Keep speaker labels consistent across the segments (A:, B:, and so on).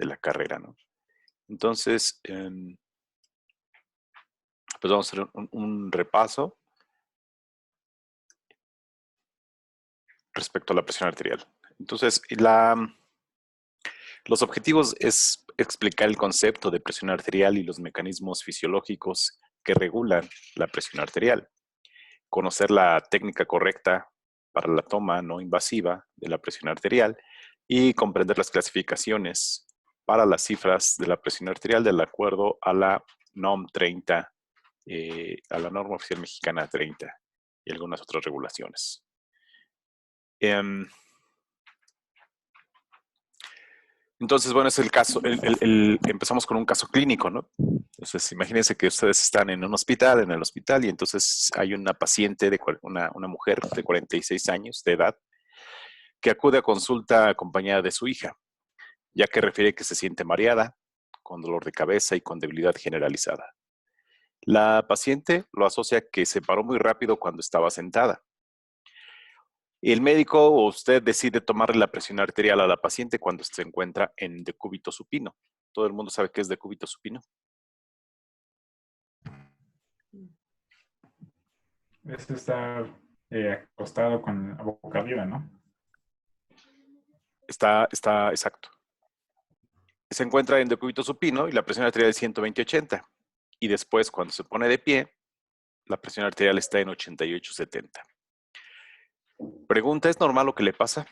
A: la carrera, ¿no? Entonces, pues vamos a hacer un repaso respecto a la presión arterial. Entonces, los objetivos es explicar el concepto de presión arterial y los mecanismos fisiológicos que regulan la presión arterial, conocer la técnica correcta para la toma no invasiva de la presión arterial y comprender las clasificaciones para las cifras de la presión arterial de acuerdo a la NOM 30, a la norma oficial mexicana 30 y algunas otras regulaciones. Entonces, bueno, es el caso, empezamos con un caso clínico, ¿no? Entonces, imagínense que ustedes están en un hospital, en el hospital, y entonces hay una paciente, una mujer de 46 años de edad, que acude a consulta acompañada de su hija, ya que refiere que se siente mareada, con dolor de cabeza y con debilidad generalizada. La paciente lo asocia que se paró muy rápido cuando estaba sentada. El médico o usted decide tomarle la presión arterial a la paciente cuando se encuentra en decúbito supino. ¿Todo el mundo sabe qué es decúbito supino?
B: Es estar acostado con la boca arriba, ¿no?
A: Está exacto. Se encuentra en decúbito supino y la presión arterial es 120/80. Y después, cuando se pone de pie, la presión arterial está en 88/70. Pregunta, ¿es normal lo que le pasa?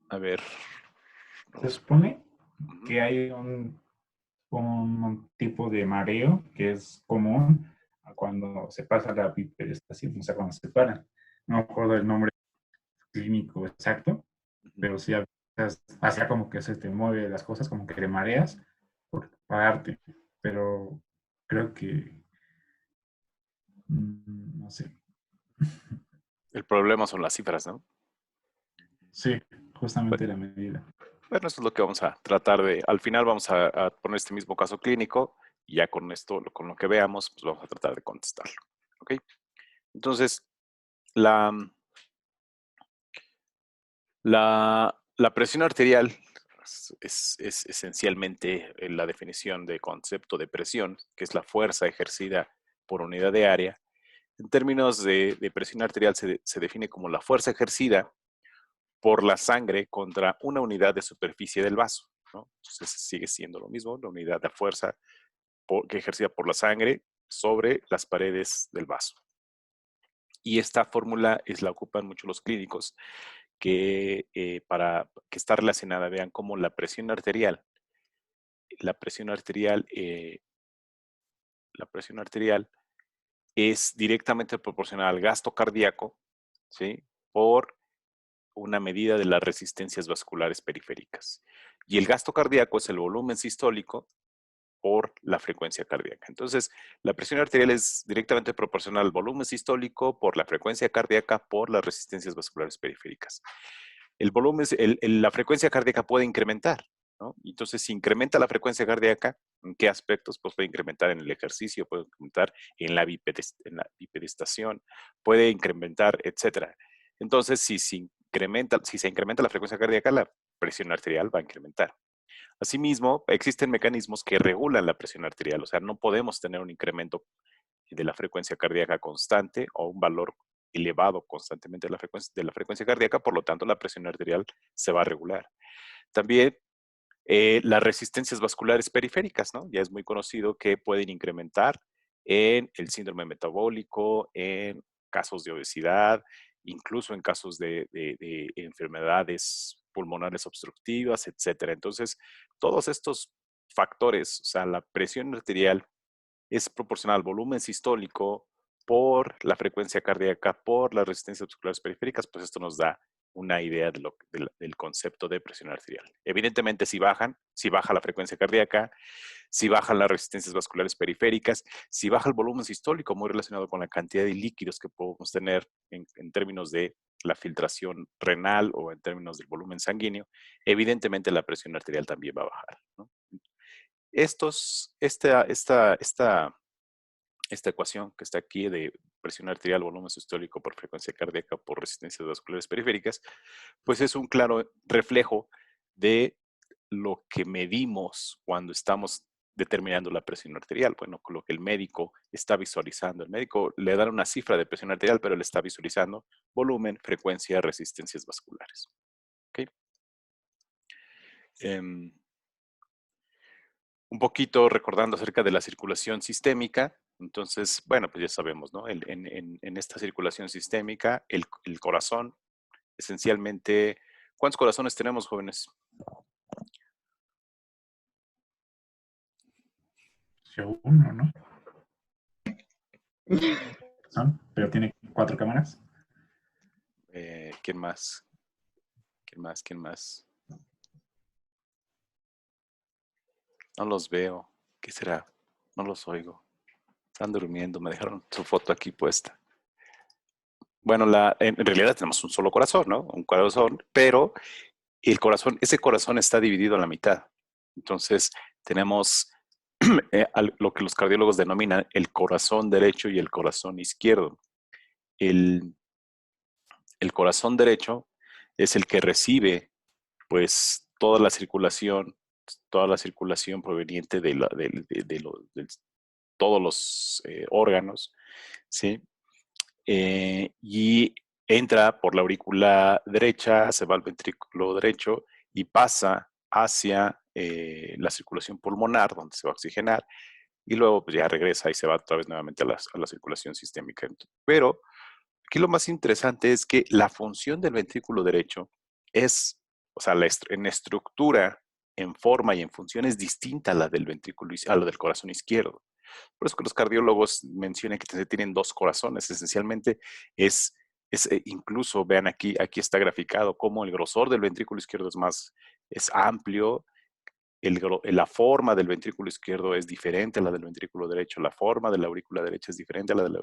A: A ver.
B: Se supone que hay un tipo de mareo que es común cuando se pasa la bipedestación, o sea, cuando se paran. No me acuerdo el nombre clínico exacto, pero sí a veces hacía como que se te mueve las cosas, como que te mareas por pararte, pero creo que no sé.
A: El problema son las cifras, ¿no?
B: Sí,
A: Bueno,
B: justamente la medida.
A: bueno, eso es lo que vamos a tratar de, al final vamos a poner este mismo caso clínico y ya con esto, con lo que veamos, pues vamos a tratar de contestarlo. ¿Ok? Entonces, la, la presión arterial es esencialmente la definición de concepto de presión, que es la fuerza ejercida por unidad de área. En términos de presión arterial se define como la fuerza ejercida por la sangre contra una unidad de superficie del vaso, ¿no? Entonces sigue siendo lo mismo, la unidad de fuerza que ejercida por la sangre sobre las paredes del vaso. Y esta fórmula la ocupan mucho los clínicos que está relacionada, vean, como la presión arterial, la presión arterial es directamente proporcional al gasto cardíaco, ¿sí? Por una medida de las resistencias vasculares periféricas. Y el gasto cardíaco es el volumen sistólico por la frecuencia cardíaca. Entonces, la presión arterial es directamente proporcional al volumen sistólico por la frecuencia cardíaca por las resistencias vasculares periféricas. La frecuencia cardíaca puede incrementar, ¿no? Entonces, si incrementa la frecuencia cardíaca, ¿en qué aspectos? Pues puede incrementar en el ejercicio, puede incrementar en la bipedestación, puede incrementar, etcétera. Entonces, si se incrementa la frecuencia cardíaca, la presión arterial va a incrementar. Asimismo, existen mecanismos que regulan la presión arterial, o sea, no podemos tener un incremento de la frecuencia cardíaca constante o un valor elevado constantemente de la frecuencia cardíaca, por lo tanto la presión arterial se va a regular. También las resistencias vasculares periféricas, ¿no? Ya es muy conocido que pueden incrementar en el síndrome metabólico, en casos de obesidad, incluso en casos de enfermedades pulmonares obstructivas, etcétera. Entonces, todos estos factores, o sea, la presión arterial es proporcional al volumen sistólico por la frecuencia cardíaca, por las resistencias vasculares periféricas, pues esto nos da una idea del concepto de presión arterial. Evidentemente, si baja la frecuencia cardíaca, si bajan las resistencias vasculares periféricas, si baja el volumen sistólico, muy relacionado con la cantidad de líquidos que podemos tener en términos de la filtración renal o en términos del volumen sanguíneo, evidentemente la presión arterial también va a bajar, ¿no? Esta ecuación que está aquí presión arterial, volumen sistólico por frecuencia cardíaca por resistencias vasculares periféricas, pues es un claro reflejo de lo que medimos cuando estamos determinando la presión arterial. Bueno, con lo que el médico está visualizando. El médico le da una cifra de presión arterial, pero le está visualizando volumen, frecuencia, resistencias vasculares. ¿Okay? Un poquito recordando acerca de la circulación sistémica. Entonces, bueno, pues ya sabemos, ¿no? En esta circulación sistémica, el corazón, esencialmente, ¿cuántos corazones tenemos, jóvenes?
B: Uno, ¿no? Pero tiene 4 cámaras.
A: ¿Quién más? ¿Quién más? No los veo. ¿Qué será? No los oigo. Están durmiendo. Me dejaron su foto aquí puesta. Bueno, en realidad tenemos un solo corazón, ¿no? Un corazón, pero ese corazón está dividido a la mitad. Entonces, tenemos lo que los cardiólogos denominan el corazón derecho y el corazón izquierdo. El corazón derecho es el que recibe, pues, toda la circulación proveniente de todos los órganos, ¿sí? Y entra por la aurícula derecha, se va al ventrículo derecho y pasa hacia la circulación pulmonar, donde se va a oxigenar, y luego pues, ya regresa y se va otra vez nuevamente a la circulación sistémica. Pero aquí lo más interesante es que la función del ventrículo derecho es, o sea, en estructura, en forma y en función es distinta a la del ventrículo, a la del corazón izquierdo. Por eso que los cardiólogos mencionan que se tienen dos corazones. Esencialmente incluso vean aquí está graficado cómo el grosor del ventrículo izquierdo es amplio. La forma del ventrículo izquierdo es diferente a la del ventrículo derecho. La forma de la aurícula derecha es diferente a la de la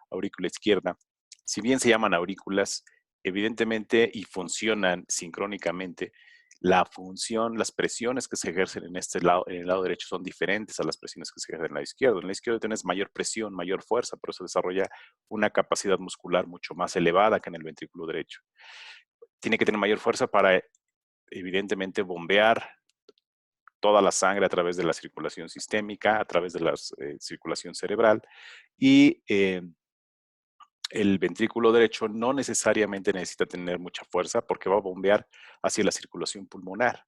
A: aurícula izquierda. Si bien se llaman aurículas, evidentemente y funcionan sincrónicamente, las presiones que se ejercen en el lado derecho son diferentes a las presiones que se ejercen en el lado izquierdo. En el lado izquierdo tienes mayor presión, mayor fuerza, por eso desarrolla una capacidad muscular mucho más elevada que en el ventrículo derecho. Tiene que tener mayor fuerza para, evidentemente, bombear toda la sangre a través de la circulación sistémica, a través de la circulación cerebral, y el ventrículo derecho no necesariamente necesita tener mucha fuerza porque va a bombear hacia la circulación pulmonar.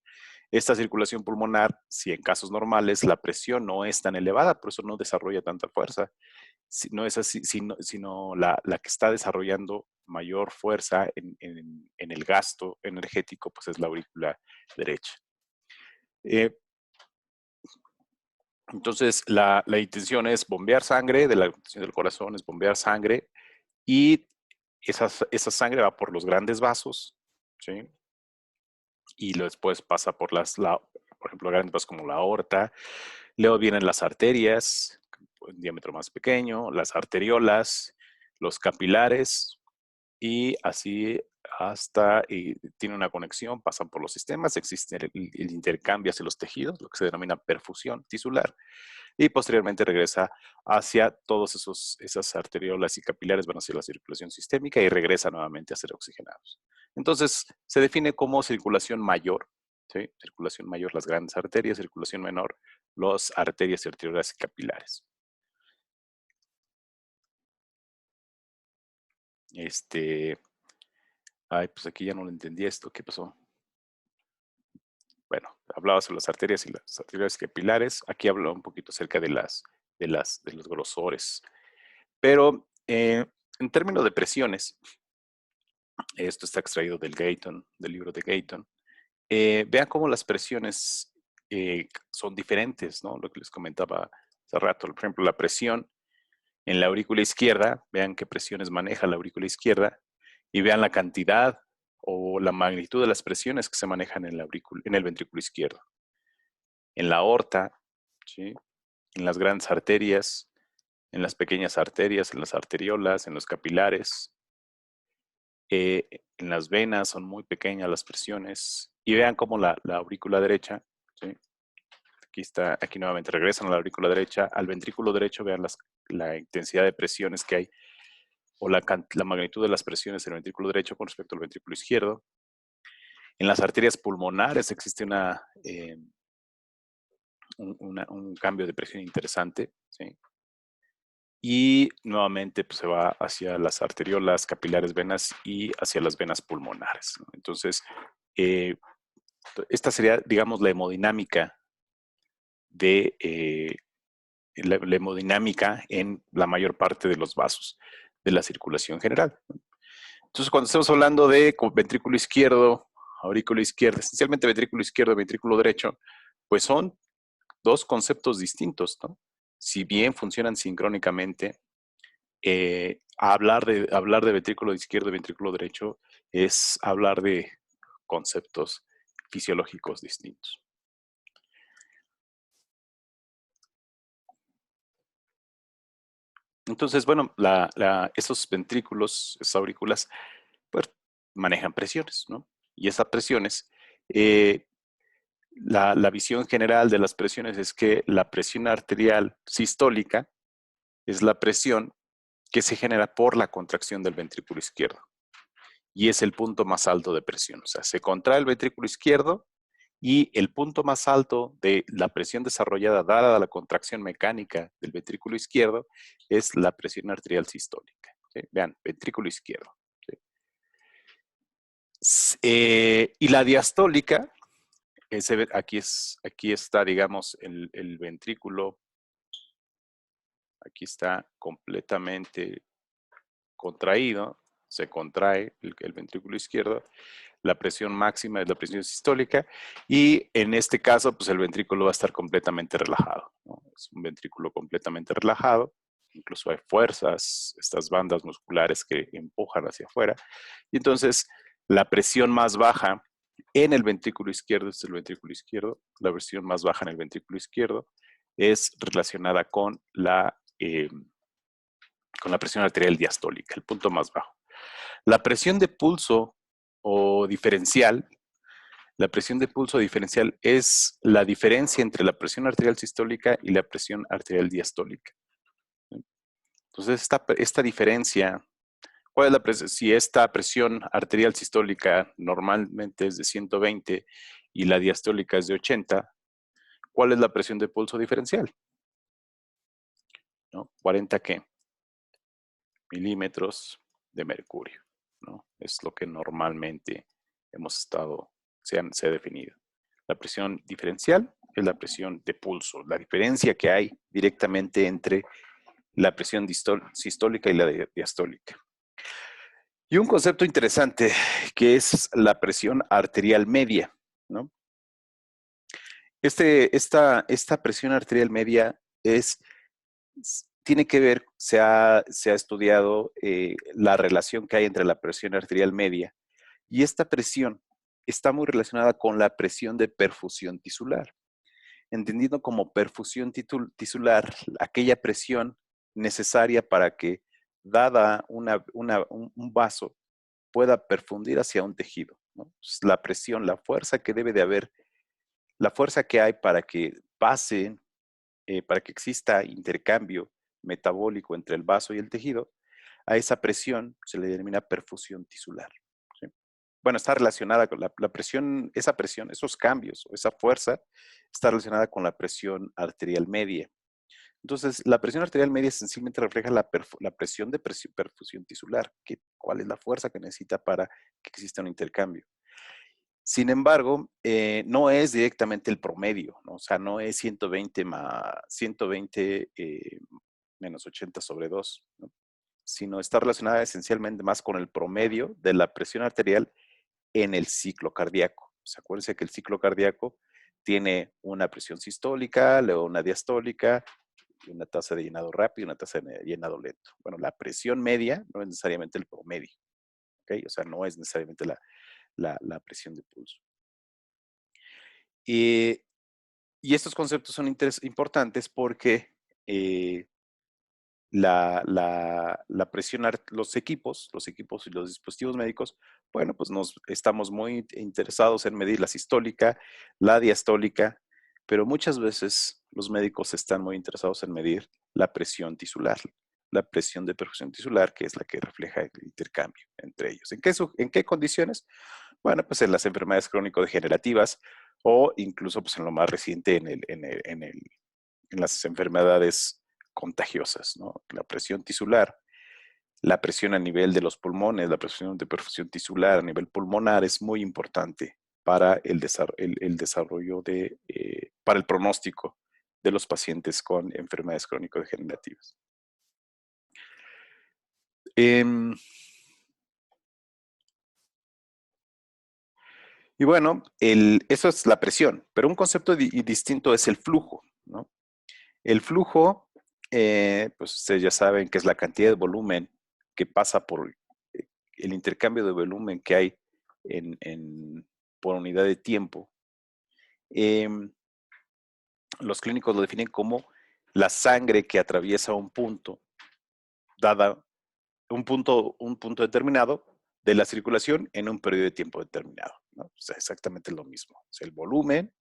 A: Esta circulación pulmonar, si en casos normales la presión no es tan elevada, por eso no desarrolla tanta fuerza, no es así, sino la que está desarrollando mayor fuerza en el gasto energético, pues es la aurícula derecha. Entonces, la intención es bombear sangre, la intención del corazón es bombear sangre, y esa sangre va por los grandes vasos, ¿sí? Y después pasa por por ejemplo, grandes vasos como la aorta. Luego vienen las arterias, en diámetro más pequeño, las arteriolas, los capilares, y así y tiene una conexión, pasan por los sistemas, existe el intercambio hacia los tejidos, lo que se denomina perfusión tisular, y posteriormente regresa hacia todos esas arteriolas y capilares, van hacia la circulación sistémica y regresa nuevamente a ser oxigenados. Entonces, se define como circulación mayor, ¿sí? Circulación mayor, las grandes arterias, circulación menor, las arterias y arteriolas y capilares. Pues aquí ya no lo entendí esto, ¿qué pasó? Bueno, hablaba sobre las arterias y las arterias capilares. Aquí hablo un poquito acerca de los grosores. Pero en términos de presiones, esto está extraído del libro de Gayton. Vean cómo las presiones son diferentes, ¿no? Lo que les comentaba hace rato. Por ejemplo, la presión en la aurícula izquierda, vean qué presiones maneja la aurícula izquierda y vean la cantidad o la magnitud de las presiones que se manejan en el ventrículo izquierdo. En la aorta, ¿sí? En las grandes arterias, en las pequeñas arterias, en las arteriolas, en los capilares, en las venas son muy pequeñas las presiones. Y vean cómo la aurícula derecha, ¿sí? Aquí nuevamente regresan a la aurícula derecha, al ventrículo derecho, vean la intensidad de presiones que hay o la magnitud de las presiones en el ventrículo derecho con respecto al ventrículo izquierdo. En las arterias pulmonares existe un cambio de presión interesante, ¿sí? Y nuevamente pues, se va hacia las arteriolas, capilares, venas y hacia las venas pulmonares, ¿no? Entonces, esta sería, digamos, la hemodinámica la hemodinámica en la mayor parte de los vasos de la circulación general. Entonces, cuando estamos hablando de ventrículo izquierdo, aurícula izquierda, esencialmente ventrículo izquierdo y ventrículo derecho, pues son dos conceptos distintos, ¿no? Si bien funcionan sincrónicamente, hablar de ventrículo izquierdo y ventrículo derecho es hablar de conceptos fisiológicos distintos. Entonces, bueno, esos ventrículos, esas aurículas, pues manejan presiones, ¿no? Y esas presiones, la visión general de las presiones es que la presión arterial sistólica es la presión que se genera por la contracción del ventrículo izquierdo. Y es el punto más alto de presión. O sea, se contrae el ventrículo izquierdo y el punto más alto de la presión desarrollada dada la contracción mecánica del ventrículo izquierdo es la presión arterial sistólica. ¿Sí? Vean, ventrículo izquierdo. ¿Sí? Y la diastólica, aquí está, digamos, el ventrículo, aquí está completamente contraído, se contrae el ventrículo izquierdo, la presión máxima es la presión sistólica y en este caso pues el ventrículo va a estar completamente relajado, ¿no? Es un ventrículo completamente relajado, incluso hay fuerzas, estas bandas musculares que empujan hacia afuera y entonces la presión más baja en el ventrículo izquierdo es el ventrículo izquierdo, la presión más baja en el ventrículo izquierdo es relacionada con la presión arterial diastólica, el punto más bajo. La presión de pulso o diferencial, la presión de pulso diferencial es la diferencia entre la presión arterial sistólica y la presión arterial diastólica. Entonces, esta diferencia, ¿cuál es la presión? Si esta presión arterial sistólica normalmente es de 120 y la diastólica es de 80, ¿cuál es la presión de pulso diferencial? ¿No? 40 ¿qué? Milímetros de mercurio, ¿no? Es lo que normalmente se ha definido. La presión diferencial es la presión de pulso, la diferencia que hay directamente entre la presión sistólica y la diastólica. Y un concepto interesante que es la presión arterial media, ¿no? Esta presión arterial media tiene que ver, se ha estudiado la relación que hay entre la presión arterial media y esta presión está muy relacionada con la presión de perfusión tisular. Entendiendo como perfusión tisular aquella presión necesaria para que, dada un vaso, pueda perfundir hacia un tejido, ¿no? La presión, la fuerza que debe de haber, la fuerza que hay para que pase, para que exista intercambio metabólico entre el vaso y el tejido, a esa presión se le denomina perfusión tisular. ¿Sí? Bueno, está relacionada con la presión, esa presión, esos cambios, esa fuerza, está relacionada con la presión arterial media. Entonces, la presión arterial media sencillamente refleja la presión de perfusión tisular, cuál es la fuerza que necesita para que exista un intercambio. Sin embargo, no es directamente el promedio, ¿no? O sea, no es 120 menos 80 sobre 2, ¿no? Sino está relacionada esencialmente más con el promedio de la presión arterial en el ciclo cardíaco. O sea, acuérdense que el ciclo cardíaco tiene una presión sistólica, luego una diastólica, una tasa de llenado rápido y una tasa de llenado lento. Bueno, la presión media no es necesariamente el promedio, ¿ok? O sea, no es necesariamente la presión de pulso. Y estos conceptos son importantes porque la presión, los equipos y los dispositivos médicos, bueno, pues estamos muy interesados en medir la sistólica, la diastólica, pero muchas veces los médicos están muy interesados en medir la presión tisular, la presión de perfusión tisular, que es la que refleja el intercambio entre ellos. ¿En qué condiciones? Bueno, pues en las enfermedades crónico-degenerativas o incluso pues en lo más reciente en las enfermedades contagiosas, ¿no? La presión tisular, la presión a nivel de los pulmones, la presión de perfusión tisular a nivel pulmonar es muy importante para el desarrollo para el pronóstico de los pacientes con enfermedades crónico-degenerativas. Y bueno, eso es la presión, pero un concepto distinto es el flujo, ¿no? El flujo, pues ustedes ya saben que es la cantidad de volumen que pasa por el intercambio de volumen que hay por unidad de tiempo. Los clínicos lo definen como la sangre que atraviesa un punto, dada un punto determinado de la circulación en un periodo de tiempo determinado, ¿no? O sea, exactamente lo mismo. Es el volumen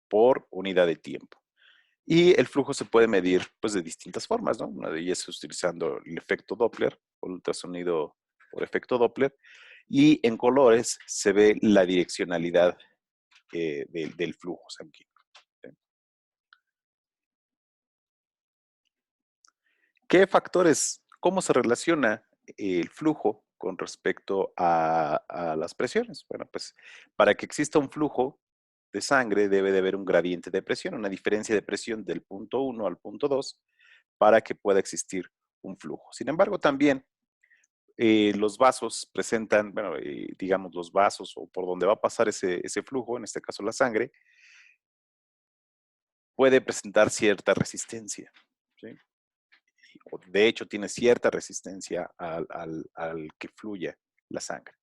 A: por unidad de tiempo. Y el flujo se puede medir pues, de distintas formas, ¿no? Una de ellas es utilizando el efecto Doppler, o el ultrasonido por efecto Doppler, y en colores se ve la direccionalidad del flujo sanguíneo. ¿Qué factores, cómo se relaciona el flujo con respecto a las presiones? Bueno, pues para que exista un flujo de sangre debe de haber un gradiente de presión, una diferencia de presión del punto 1 al punto 2 para que pueda existir un flujo. Sin embargo, también los vasos presentan, bueno, digamos los vasos o por donde va a pasar ese flujo, en este caso la sangre, puede presentar cierta resistencia, ¿sí? De hecho, tiene cierta resistencia al que fluya la sangre.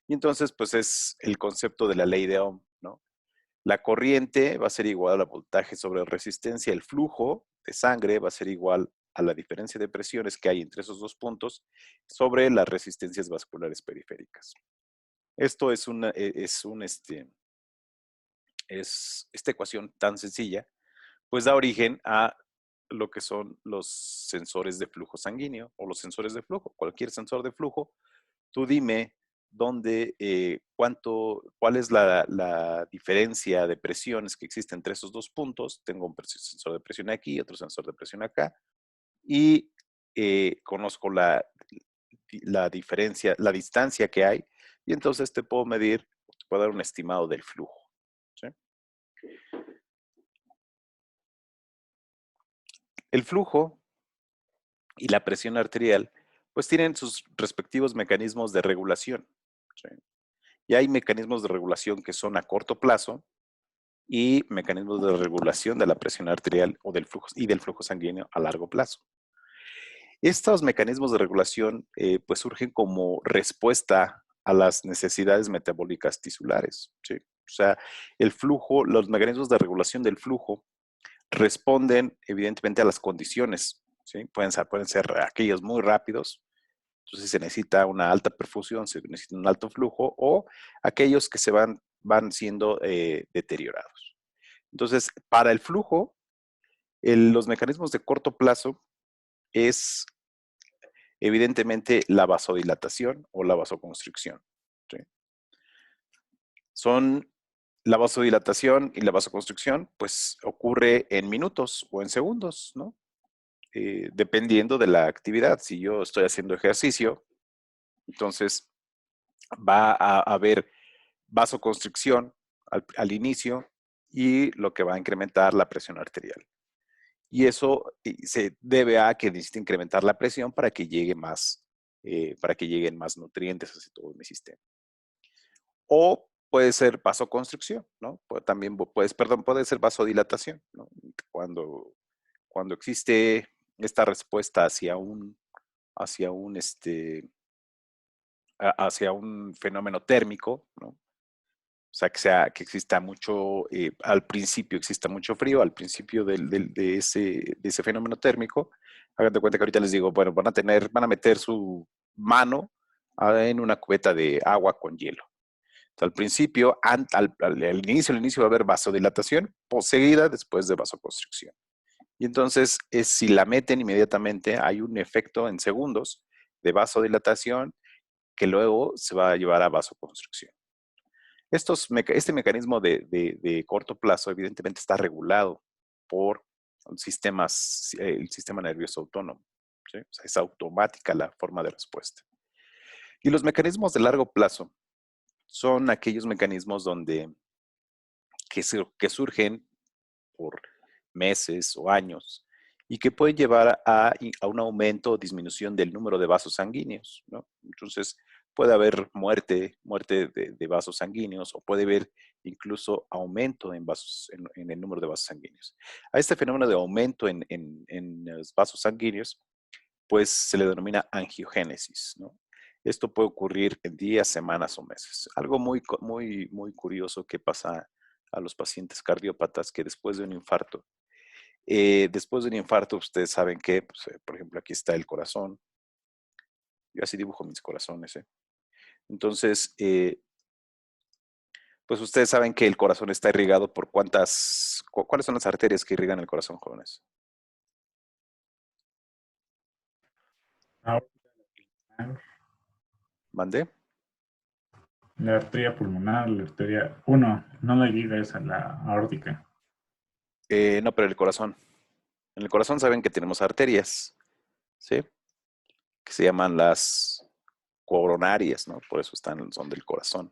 A: Y entonces, pues es el concepto de la ley de Ohm, ¿no? La corriente va a ser igual al voltaje sobre resistencia. El flujo de sangre va a ser igual a la diferencia de presiones que hay entre esos dos puntos sobre las resistencias vasculares periféricas. Esto es esta ecuación tan sencilla, pues da origen a lo que son los sensores de flujo sanguíneo o los sensores de flujo. Cualquier sensor de flujo, tú dime dónde, cuál es la diferencia de presiones que existe entre esos dos puntos. Tengo un sensor de presión aquí, otro sensor de presión acá, y conozco la diferencia, la distancia que hay, y entonces te puedo medir, te puedo dar un estimado del flujo, ¿sí? El flujo y la presión arterial, pues tienen sus respectivos mecanismos de regulación, ¿sí? Y hay mecanismos de regulación que son a corto plazo y mecanismos de regulación de la presión arterial o del flujo sanguíneo a largo plazo. Estos mecanismos de regulación pues surgen como respuesta a las necesidades metabólicas tisulares, ¿sí? O sea, el flujo, los mecanismos de regulación del flujo responden evidentemente a las condiciones, ¿sí? Pueden ser aquellos muy rápidos, entonces se necesita una alta perfusión, se necesita un alto flujo, o aquellos que se van siendo deteriorados. Entonces, para el flujo, los mecanismos de corto plazo es evidentemente la vasodilatación o la vasoconstricción, ¿sí? La vasodilatación y la vasoconstricción, pues ocurre en minutos o en segundos, ¿no? Dependiendo de la actividad. Si yo estoy haciendo ejercicio, entonces va a haber vasoconstricción al inicio y lo que va a incrementar la presión arterial. Y eso se debe a que necesita incrementar la presión para que lleguen más nutrientes hacia todo mi sistema. O puede ser vasoconstricción, ¿no? Puede ser vasodilatación, ¿no? Cuando existe esta respuesta hacia un fenómeno térmico, ¿no? O sea, que exista mucho, al principio exista mucho frío, al principio de ese fenómeno térmico. Hagan de cuenta que ahorita les digo, bueno, van a meter su mano en una cubeta de agua con hielo. Entonces, al principio, al inicio va a haber vasodilatación, seguida después de vasoconstricción. Y entonces, si la meten inmediatamente, hay un efecto en segundos de vasodilatación que luego se va a llevar a vasoconstricción. Este mecanismo de corto plazo evidentemente está regulado por el sistema nervioso autónomo. ¿Sí? O sea, es automática la forma de respuesta. Y los mecanismos de largo plazo son aquellos mecanismos que surgen por meses o años y que pueden llevar a un aumento o disminución del número de vasos sanguíneos, ¿no? Entonces, puede haber muerte de vasos sanguíneos o puede haber incluso aumento en el número de vasos sanguíneos. A este fenómeno de aumento en los vasos sanguíneos, pues se le denomina angiogénesis, ¿no? Esto puede ocurrir en días, semanas o meses. Algo muy curioso que pasa a los pacientes cardiópatas que después de un infarto, ustedes saben que, pues, por ejemplo, aquí está el corazón. Yo así dibujo mis corazones, ¿eh? Entonces, pues ustedes saben que el corazón está irrigado por ¿cuáles son las arterias que irrigan el corazón, jóvenes? ¿Mandé?
B: La arteria pulmonar, la arteria... Uno, no la liga esa, la aórtica.
A: No, pero el corazón. En el corazón saben que tenemos arterias, ¿sí? Que se llaman las coronarias, ¿no? Por eso son del corazón.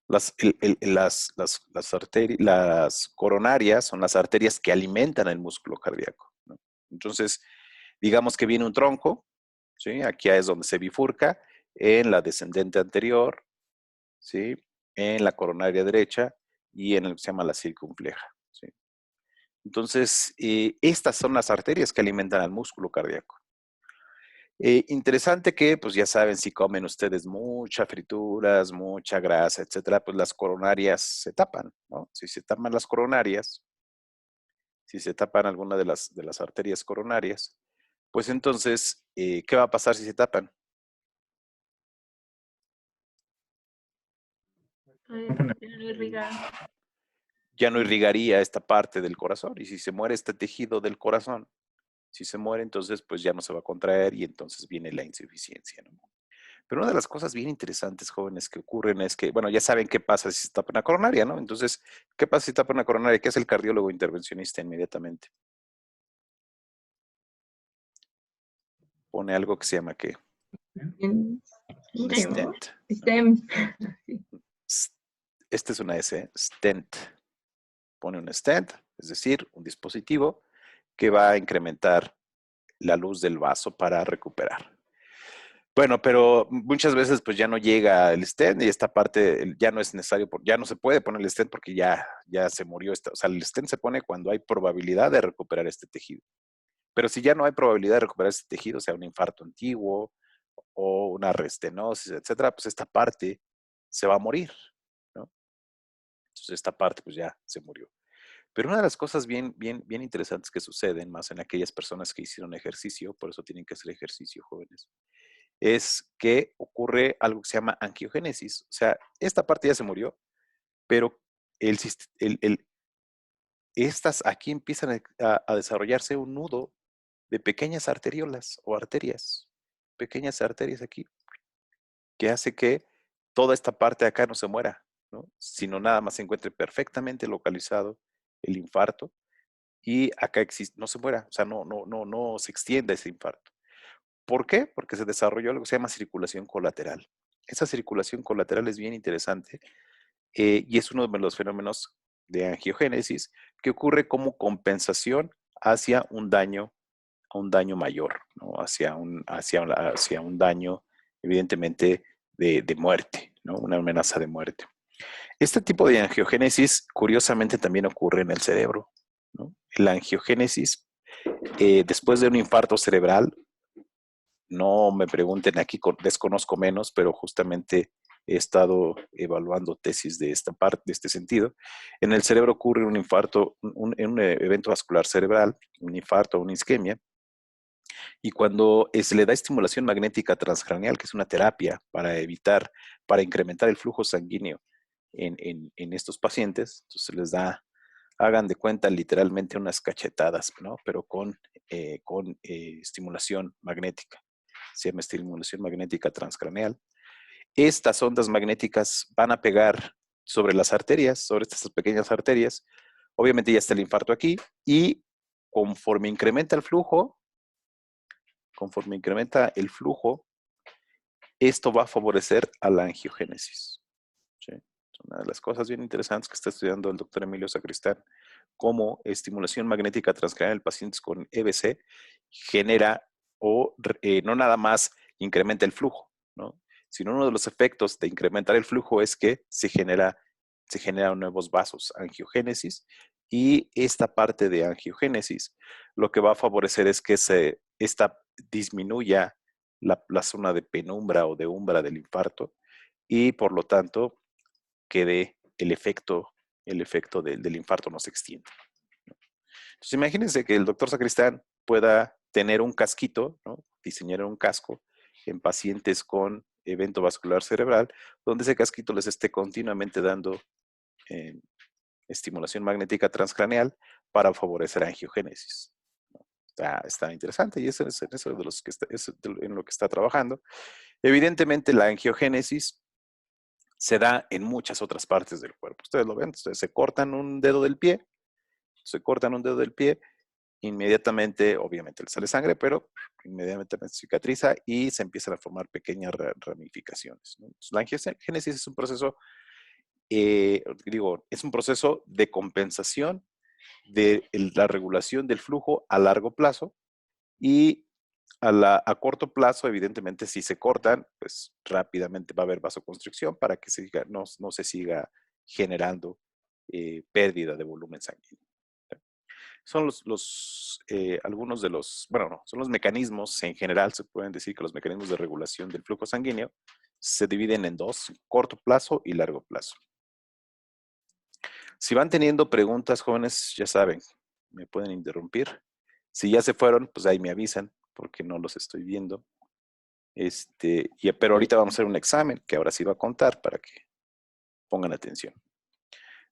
A: Las coronarias son las arterias que alimentan el músculo cardíaco, ¿no? Entonces, digamos que viene un tronco, ¿sí? Aquí es donde se bifurca, en la descendente anterior, ¿sí? En la coronaria derecha y en el que se llama la circunfleja, ¿sí? Entonces, estas son las arterias que alimentan al músculo cardíaco. Interesante que, pues ya saben, si comen ustedes muchas frituras, mucha grasa, etcétera, pues las coronarias se tapan, ¿no? Si se tapan las coronarias, si se tapan alguna de las arterias coronarias, pues entonces, ¿qué va a pasar si se tapan? Ya no irrigaría esta parte del corazón. Y si se muere este tejido del corazón, si se muere, entonces pues ya no se va a contraer y entonces viene la insuficiencia, ¿no? Pero una de las cosas bien interesantes, jóvenes, que ocurren es que, bueno, ya saben qué pasa si se tapa una coronaria, ¿no? Entonces, ¿qué pasa si se tapa una coronaria? ¿Qué hace el cardiólogo intervencionista inmediatamente? Pone algo que se llama ¿qué? Un stent. Esta es una S, stent. Pone un stent, es decir, un dispositivo que va a incrementar la luz del vaso para recuperar. Bueno, pero muchas veces pues ya no llega el stent y esta parte ya no es necesario, ya no se puede poner el stent porque ya se murió. O sea, el stent se pone cuando hay probabilidad de recuperar este tejido. Pero si ya no hay probabilidad de recuperar este tejido, sea un infarto antiguo o una restenosis, etcétera, pues esta parte se va a morir, ¿no? Entonces esta parte pues ya se murió. Pero una de las cosas bien interesantes que suceden más en aquellas personas que hicieron ejercicio, por eso tienen que hacer ejercicio, jóvenes, es que ocurre algo que se llama angiogénesis. O sea, esta parte ya se murió, pero estas aquí empiezan a desarrollarse un nudo de pequeñas arteriolas o arterias, pequeñas arterias aquí, que hace que toda esta parte de acá no se muera, ¿no? Sino nada más se encuentre perfectamente localizado el infarto y acá existe, no se muera, o sea, no se extienda ese infarto. ¿Por qué? Porque se desarrolló algo que se llama circulación colateral. Esa circulación colateral es bien interesante y es uno de los fenómenos de angiogénesis que ocurre como compensación hacia un daño mayor, ¿no? hacia un daño, evidentemente, de muerte, ¿no? Una amenaza de muerte. Este tipo de angiogénesis, curiosamente, también ocurre en el cerebro, ¿no? La angiogénesis, después de un infarto cerebral, no me pregunten aquí, desconozco menos, pero justamente he estado evaluando tesis de esta parte, de este sentido. En el cerebro ocurre un infarto, un evento vascular cerebral, un infarto o una isquemia, y cuando se le da estimulación magnética transcraneal, que es una terapia para incrementar el flujo sanguíneo en estos pacientes, entonces se les da hagan de cuenta literalmente unas cachetadas, ¿no? Pero con estimulación magnética. Se llama estimulación magnética transcraneal. Estas ondas magnéticas van a pegar sobre las arterias, sobre estas pequeñas arterias. Obviamente ya está el infarto aquí y conforme incrementa el flujo, esto va a favorecer a la angiogénesis. ¿Sí? Una de las cosas bien interesantes que está estudiando el doctor Emilio Sacristán, cómo estimulación magnética transcranial en pacientes con EBC genera no nada más incrementa el flujo, ¿no? Sino uno de los efectos de incrementar el flujo es que se generan nuevos vasos, angiogénesis, y esta parte de angiogénesis lo que va a favorecer es que esta disminuya la zona de penumbra o de umbra del infarto y por lo tanto que el efecto del infarto no se extienda. Entonces imagínense que el doctor Sacristán pueda tener un casquito, ¿no? Diseñar un casco en pacientes con evento vascular cerebral, donde ese casquito les esté continuamente dando estimulación magnética transcraneal para favorecer angiogénesis. Está interesante y eso es eso de los que en lo que está trabajando. Evidentemente la angiogénesis se da en muchas otras partes del cuerpo. Ustedes lo ven, ustedes se cortan un dedo del pie, inmediatamente, obviamente le sale sangre, pero inmediatamente cicatriza y se empiezan a formar pequeñas ramificaciones, ¿no? Entonces, la angiogénesis es un proceso, es un proceso de compensación de la regulación del flujo a largo plazo y a corto plazo, evidentemente, si se cortan, pues rápidamente va a haber vasoconstricción para que no se siga generando pérdida de volumen sanguíneo. Son algunos de los, bueno, no, son los mecanismos, en general se pueden decir que los mecanismos de regulación del flujo sanguíneo se dividen en dos, corto plazo y largo plazo. Si van teniendo preguntas, jóvenes, ya saben, me pueden interrumpir. Si ya se fueron, pues ahí me avisan, porque no los estoy viendo. Pero ahorita vamos a hacer un examen que ahora sí va a contar para que pongan atención.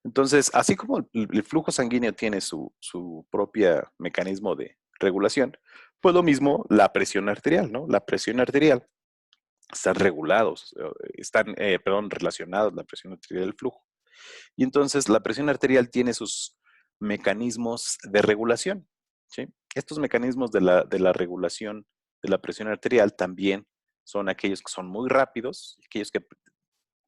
A: Entonces, así como el flujo sanguíneo tiene su propio mecanismo de regulación, pues lo mismo la presión arterial, ¿no? La presión arterial están relacionados la presión arterial y el flujo. Y entonces la presión arterial tiene sus mecanismos de regulación, ¿sí? Estos mecanismos de la regulación de la presión arterial también son aquellos que son muy rápidos, aquellos que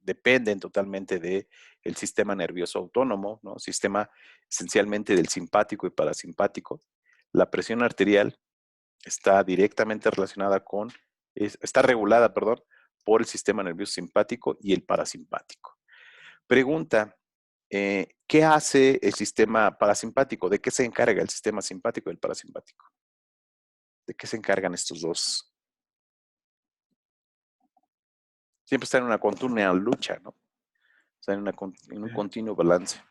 A: dependen totalmente del sistema nervioso autónomo, ¿no? Sistema esencialmente del simpático y parasimpático. La presión arterial está directamente relacionada está regulada, perdón, por el sistema nervioso simpático y el parasimpático. Pregunta, ¿qué hace el sistema parasimpático? ¿De qué se encarga el sistema simpático y el parasimpático? ¿De qué se encargan estos dos? Siempre están en una continua lucha, ¿no? Están en un continuo balance.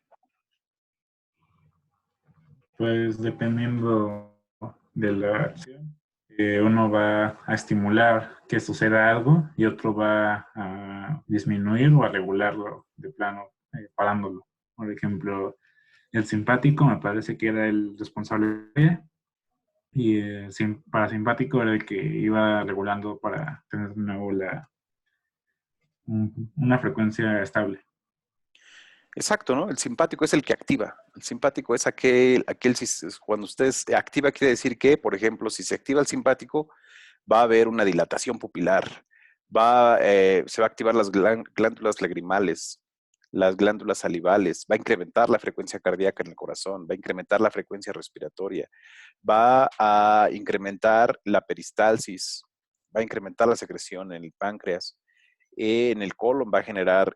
B: Pues dependiendo de la acción, uno va a estimular que suceda algo y otro va a disminuir o a regularlo de plano, parándolo. Por ejemplo, el simpático me parece que era el responsable y el parasimpático era el que iba regulando para tener de nuevo una frecuencia estable.
A: Exacto, ¿no? El simpático es el que activa. El simpático es cuando usted activa, quiere decir que, por ejemplo, si se activa el simpático, va a haber una dilatación pupilar, se va a activar las glándulas lagrimales, las glándulas salivales, va a incrementar la frecuencia cardíaca en el corazón, va a incrementar la frecuencia respiratoria, va a incrementar la peristalsis, va a incrementar la secreción en el páncreas. En el colon va a generar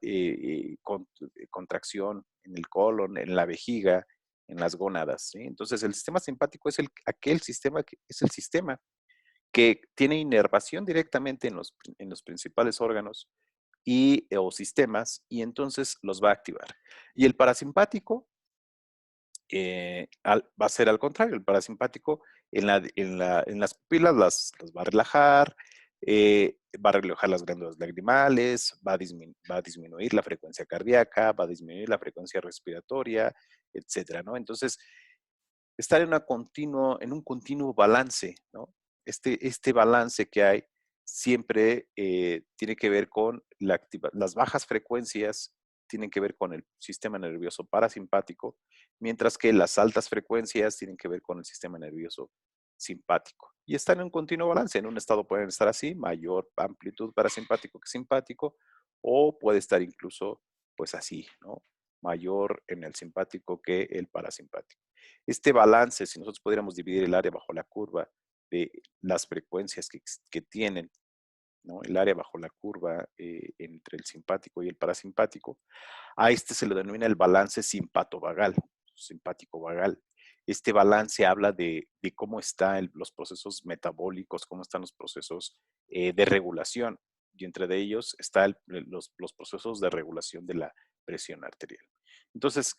A: contracción en el colon, en la vejiga, en las gónadas, ¿sí? Entonces, el sistema simpático es aquel sistema que es el sistema que tiene inervación directamente en los principales órganos o sistemas y entonces los va a activar. Y el parasimpático va a ser al contrario. El parasimpático en las pupilas las va a relajar, va a relajar las glándulas lagrimales, va a disminuir la frecuencia cardíaca, va a disminuir la frecuencia respiratoria, etcétera, ¿no? Entonces, estar en un continuo balance, ¿no? Este balance que hay siempre tiene que ver con las bajas frecuencias, tienen que ver con el sistema nervioso parasimpático, mientras que las altas frecuencias tienen que ver con el sistema nervioso simpático. Y están en un continuo balance. En un estado pueden estar así, mayor amplitud parasimpático que simpático, o puede estar incluso pues así, ¿no? Mayor en el simpático que el parasimpático. Este balance, si nosotros pudiéramos dividir el área bajo la curva de las frecuencias que tienen, ¿no? El área bajo la curva entre el simpático y el parasimpático, a este se le denomina el balance simpático-vagal. Este balance habla de cómo están los procesos metabólicos, cómo están los procesos de regulación, y entre de ellos están los procesos de regulación de la presión arterial. Entonces,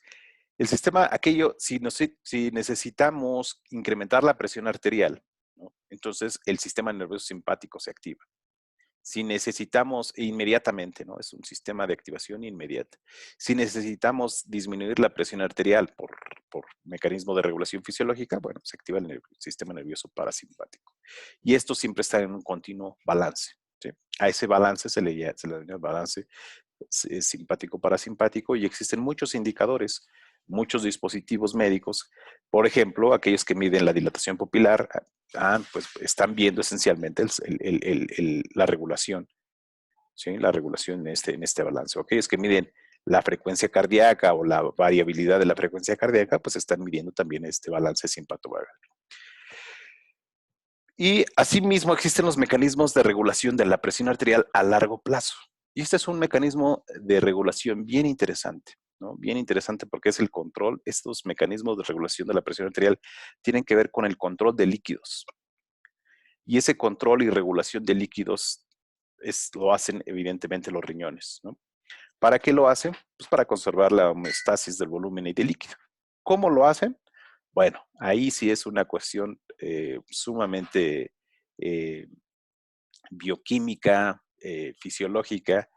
A: el sistema, si necesitamos incrementar la presión arterial, ¿no? Entonces el sistema nervioso simpático se activa. Si necesitamos inmediatamente, ¿no? Es un sistema de activación inmediata. Si necesitamos disminuir la presión arterial por mecanismo de regulación fisiológica, bueno, se activa el sistema nervioso parasimpático. Y esto siempre está en un continuo balance, ¿sí? A ese balance se le denomina balance simpático-parasimpático, y existen muchos indicadores, muchos dispositivos médicos. Por ejemplo, aquellos que miden la dilatación pupilar, pues están viendo esencialmente la regulación, ¿sí? La regulación en este balance. Aquellos que miden la frecuencia cardíaca o la variabilidad de la frecuencia cardíaca, pues están midiendo también este balance simpático-vagal. Y asimismo existen los mecanismos de regulación de la presión arterial a largo plazo. Y este es un mecanismo de regulación bien interesante, ¿no? Bien interesante porque es el control. Estos mecanismos de regulación de la presión arterial tienen que ver con el control de líquidos. Y ese control y regulación de líquidos lo hacen evidentemente los riñones, ¿no? ¿Para qué lo hacen? Pues para conservar la homeostasis del volumen y del líquido. ¿Cómo lo hacen? Bueno, ahí sí es una cuestión sumamente bioquímica, fisiológica,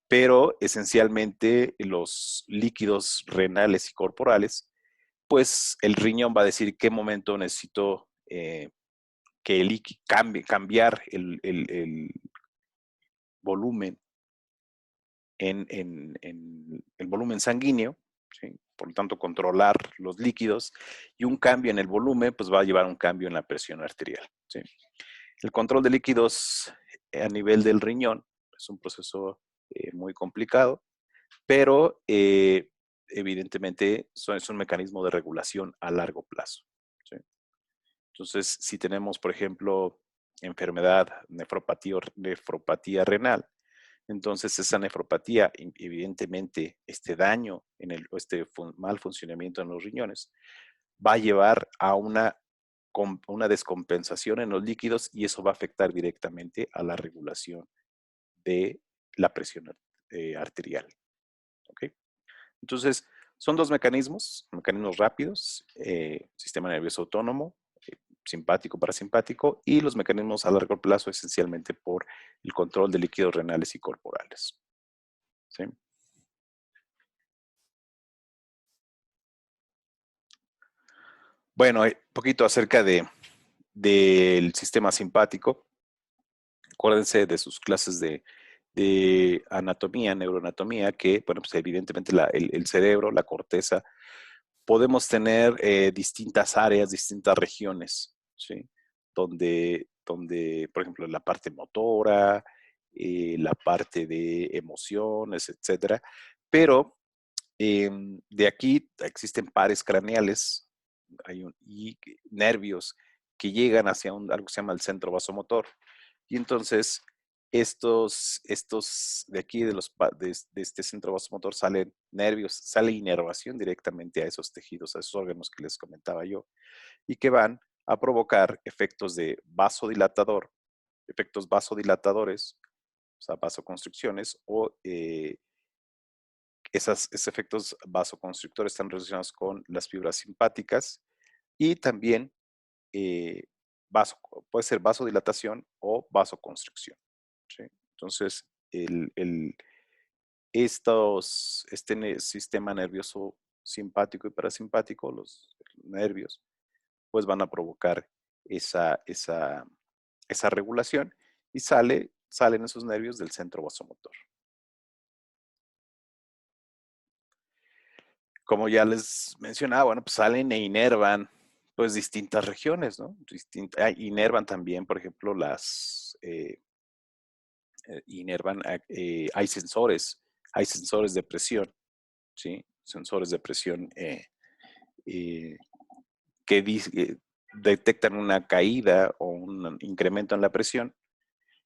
A: pero esencialmente los líquidos renales y corporales, pues el riñón va a decir qué momento necesito que el cambiar el volumen en el volumen sanguíneo, ¿sí? Por lo tanto, controlar los líquidos, y un cambio en el volumen pues va a llevar a un cambio en la presión arterial, ¿sí? El control de líquidos a nivel del riñón es un proceso muy complicado, pero evidentemente es un mecanismo de regulación a largo plazo, ¿sí? Entonces, si tenemos, por ejemplo, enfermedad, nefropatía renal, entonces esa nefropatía, evidentemente, este daño este mal funcionamiento en los riñones, va a llevar a una descompensación en los líquidos, y eso va a afectar directamente a la regulación de la presión arterial. ¿Okay? Entonces, son dos mecanismos rápidos, sistema nervioso autónomo, simpático, parasimpático, y los mecanismos a largo plazo esencialmente por el control de líquidos renales y corporales. ¿Sí? Bueno, un poquito acerca del sistema simpático. Acuérdense de sus clases de anatomía, neuroanatomía, que, bueno, pues evidentemente el cerebro, la corteza, podemos tener distintas áreas, distintas regiones, ¿sí? Donde, por ejemplo, la parte motora, la parte de emociones, etcétera. Pero de aquí existen pares craneales y nervios que llegan hacia algo que se llama el centro vasomotor. Y entonces, estos de aquí, de este centro vasomotor, salen nervios, sale inervación directamente a esos tejidos, a esos órganos que les comentaba yo, y que van a provocar efectos efectos vasodilatadores, o sea, vasoconstricciones, o esos efectos vasoconstrictores están relacionados con las fibras simpáticas, y también puede ser vasodilatación o vasoconstricción, ¿sí? Entonces, este sistema nervioso simpático y parasimpático, los nervios, pues van a provocar esa regulación y salen esos nervios del centro vasomotor. Como ya les mencionaba, bueno, pues salen e inervan pues distintas regiones, ¿no? Inervan también, por ejemplo, hay sensores de presión, ¿sí? Sensores de presión que detectan una caída o un incremento en la presión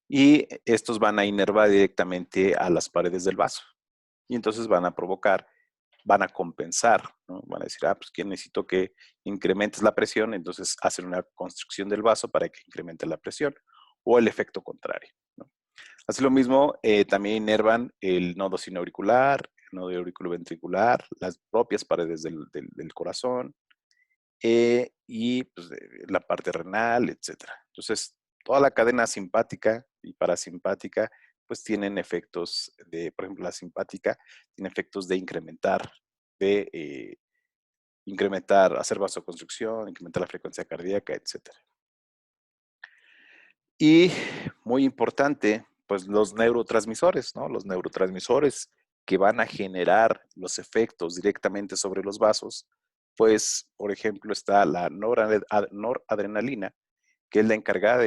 A: y estos van a inervar directamente a las paredes del vaso y entonces van a compensar, ¿no? Van a decir, pues que necesito que incrementes la presión, entonces hacen una constricción del vaso para que incremente la presión o el efecto contrario, ¿no? Así lo mismo, también inervan el nodo sinoauricular, el nodo auriculoventricular, las propias paredes del corazón, y pues, la parte renal, etcétera. Entonces, toda la cadena simpática y parasimpática, pues tienen efectos por ejemplo, la simpática tiene efectos de hacer vasoconstricción, incrementar la frecuencia cardíaca, etcétera. Y muy importante, pues los neurotransmisores, ¿no? Los neurotransmisores que van a generar los efectos directamente sobre los vasos, pues, por ejemplo, está la noradrenalina, que es la encargada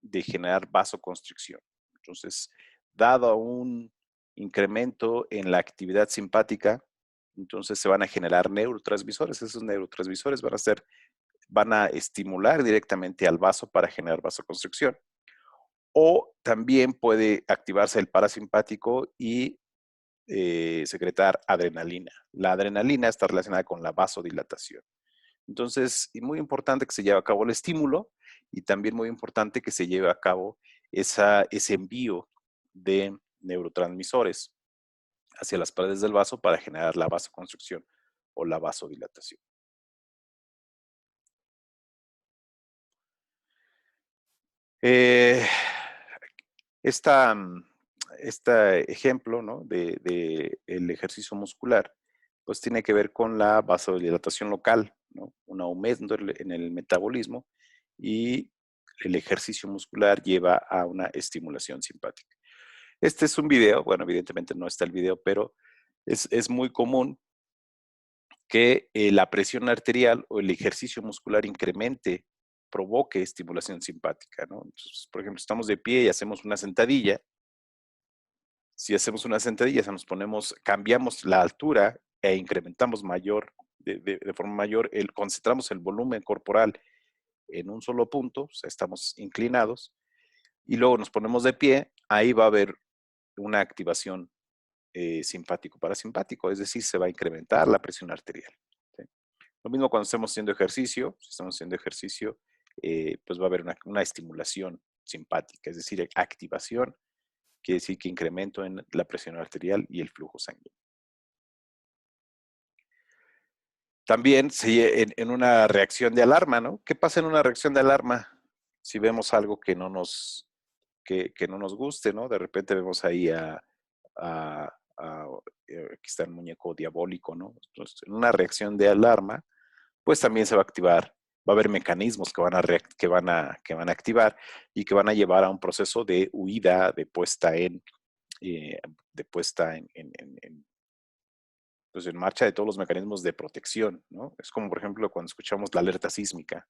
A: de generar vasoconstricción. Entonces, dado un incremento en la actividad simpática, entonces se van a generar neurotransmisores. Esos neurotransmisores van a estimular directamente al vaso para generar vasoconstricción. O también puede activarse el parasimpático y secretar adrenalina. La adrenalina está relacionada con la vasodilatación. Entonces, y muy importante que se lleve a cabo el estímulo y también muy importante que se lleve a cabo ese envío de neurotransmisores hacia las paredes del vaso para generar la vasoconstricción o la vasodilatación. Este ejemplo, ¿no? de el ejercicio muscular, pues tiene que ver con la vasodilatación local, ¿no? Un aumento en el metabolismo y el ejercicio muscular lleva a una estimulación simpática. Este es un video, bueno, evidentemente no está el video, pero es muy común que la presión arterial o el ejercicio muscular provoque estimulación simpática, ¿no? Entonces, por ejemplo, estamos de pie y hacemos una sentadilla. Si hacemos una sentadilla, cambiamos la altura e incrementamos de forma mayor, concentramos el volumen corporal en un solo punto, o sea, estamos inclinados, y luego nos ponemos de pie, ahí va a haber una activación simpático-parasimpático, es decir, se va a incrementar la presión arterial, ¿sí? Lo mismo cuando estamos haciendo ejercicio, pues va a haber una estimulación simpática, es decir, activación, quiere decir que incremento en la presión arterial y el flujo sanguíneo. También en una reacción de alarma, ¿no? ¿Qué pasa en una reacción de alarma? Si vemos algo que no nos guste, ¿no? De repente vemos ahí aquí está el muñeco diabólico, ¿no? Entonces, en una reacción de alarma, pues también se va a activar, va a haber mecanismos que van a activar y que van a llevar a un proceso de huida, de puesta pues en marcha de todos los mecanismos de protección, ¿no? Es como, por ejemplo, cuando escuchamos la alerta sísmica.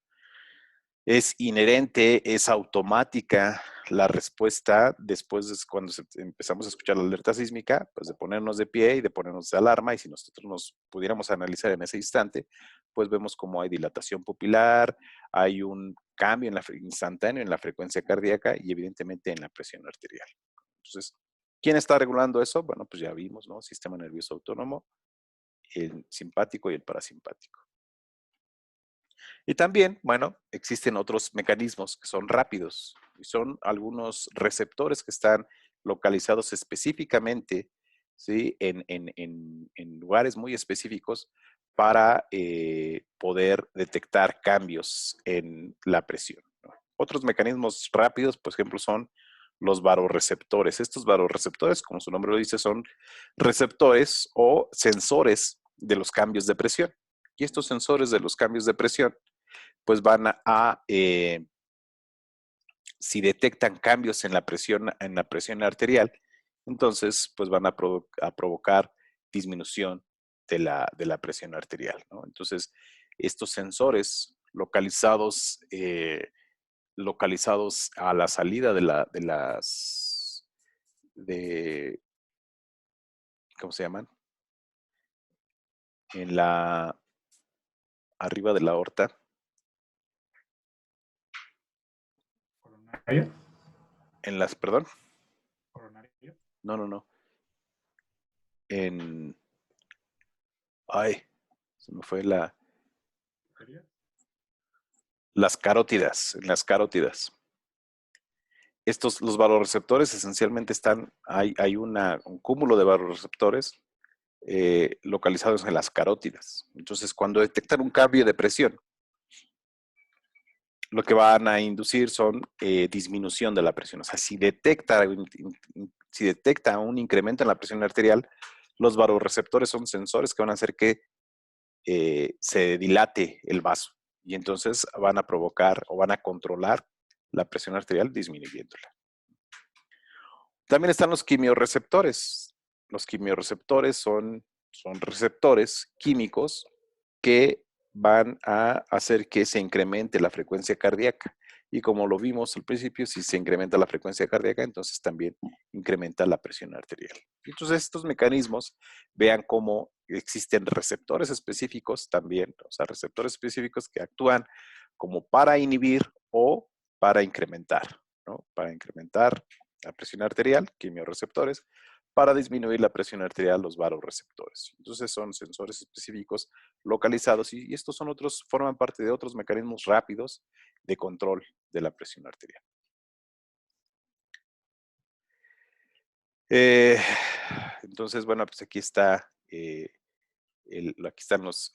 A: Es inherente, es automática la respuesta después de cuando empezamos a escuchar la alerta sísmica, pues de ponernos de pie y de ponernos de alarma, y si nosotros nos pudiéramos analizar en ese instante, pues vemos cómo hay dilatación pupilar, hay un cambio instantáneo en la frecuencia cardíaca y evidentemente en la presión arterial. Entonces, ¿quién está regulando eso? Bueno, pues ya vimos, ¿no? Sistema nervioso autónomo, el simpático y el parasimpático. Y también, bueno, existen otros mecanismos que son rápidos y son algunos receptores que están localizados específicamente, ¿sí? en lugares muy específicos para poder detectar cambios en la presión, ¿no? Otros mecanismos rápidos, por ejemplo, son los varoreceptores. Estos varoreceptores, como su nombre lo dice, son receptores o sensores de los cambios de presión. Y estos sensores de los cambios de presión, pues van si detectan cambios en la presión arterial, entonces pues van a provocar disminución de la presión arterial, ¿no? Entonces, estos sensores localizados a la salida ¿cómo se llaman? Arriba de la aorta.
B: ¿Coronario?
A: ¿Perdón?
B: ¿Coronario?
A: No. Se me fue las carótidas, en las carótidas. Los varoreceptores esencialmente hay un cúmulo de varoreceptores localizados en las carótidas. Entonces, cuando detectan un cambio de presión, lo que van a inducir son disminución de la presión. O sea, si detecta un incremento en la presión arterial, los varoreceptores son sensores que van a hacer que se dilate el vaso. Y entonces van a provocar o van a controlar la presión arterial disminuyéndola. También están los quimiorreceptores. Los quimiorreceptores son receptores químicos que van a hacer que se incremente la frecuencia cardíaca. Y como lo vimos al principio, si se incrementa la frecuencia cardíaca, entonces también incrementa la presión arterial. Entonces, estos mecanismos, vean cómo existen receptores específicos también, o sea, receptores específicos que actúan como para inhibir o para incrementar, ¿no? Para incrementar la presión arterial, quimiorreceptores, para disminuir la presión arterial, los varoreceptores. Entonces son sensores específicos localizados y estos forman parte de otros mecanismos rápidos de control de la presión arterial. Entonces, bueno, pues aquí está, aquí están los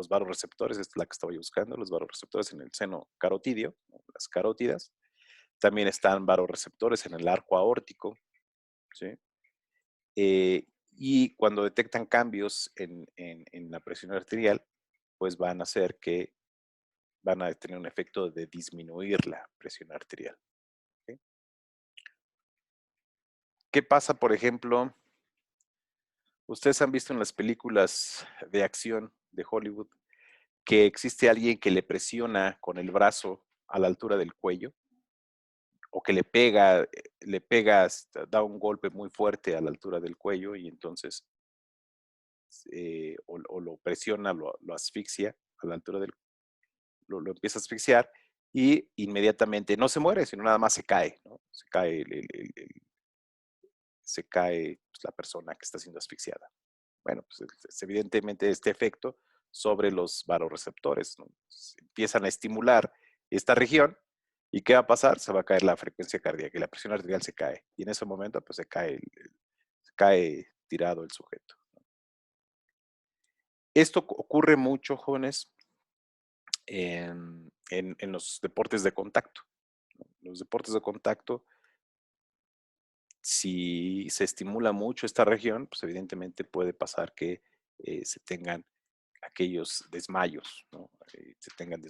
A: varoreceptores, esta es la que estaba yo buscando, los varoreceptores en el seno carotidio, las carótidas. También están varoreceptores en el arco aórtico, ¿sí? Y cuando detectan cambios en la presión arterial, pues van a tener un efecto de disminuir la presión arterial. ¿Okay? ¿Qué pasa, por ejemplo? Ustedes han visto en las películas de acción de Hollywood que existe alguien que le presiona con el brazo a la altura del cuello o que da un golpe muy fuerte a la altura del cuello y entonces o lo presiona, lo asfixia a la altura lo empieza a asfixiar y inmediatamente no se muere, sino nada más se cae, ¿no? Se cae pues, la persona que está siendo asfixiada. Bueno, pues es evidentemente este efecto sobre los varoreceptores, ¿no? Empiezan a estimular esta región y ¿qué va a pasar? Se va a caer la frecuencia cardíaca y la presión arterial se cae. Y en ese momento pues se cae tirado el sujeto. Esto ocurre mucho, jóvenes, en los deportes de contacto. Los deportes de contacto, si se estimula mucho esta región, pues evidentemente puede pasar que se tengan aquellos desmayos, ¿no? Se tengan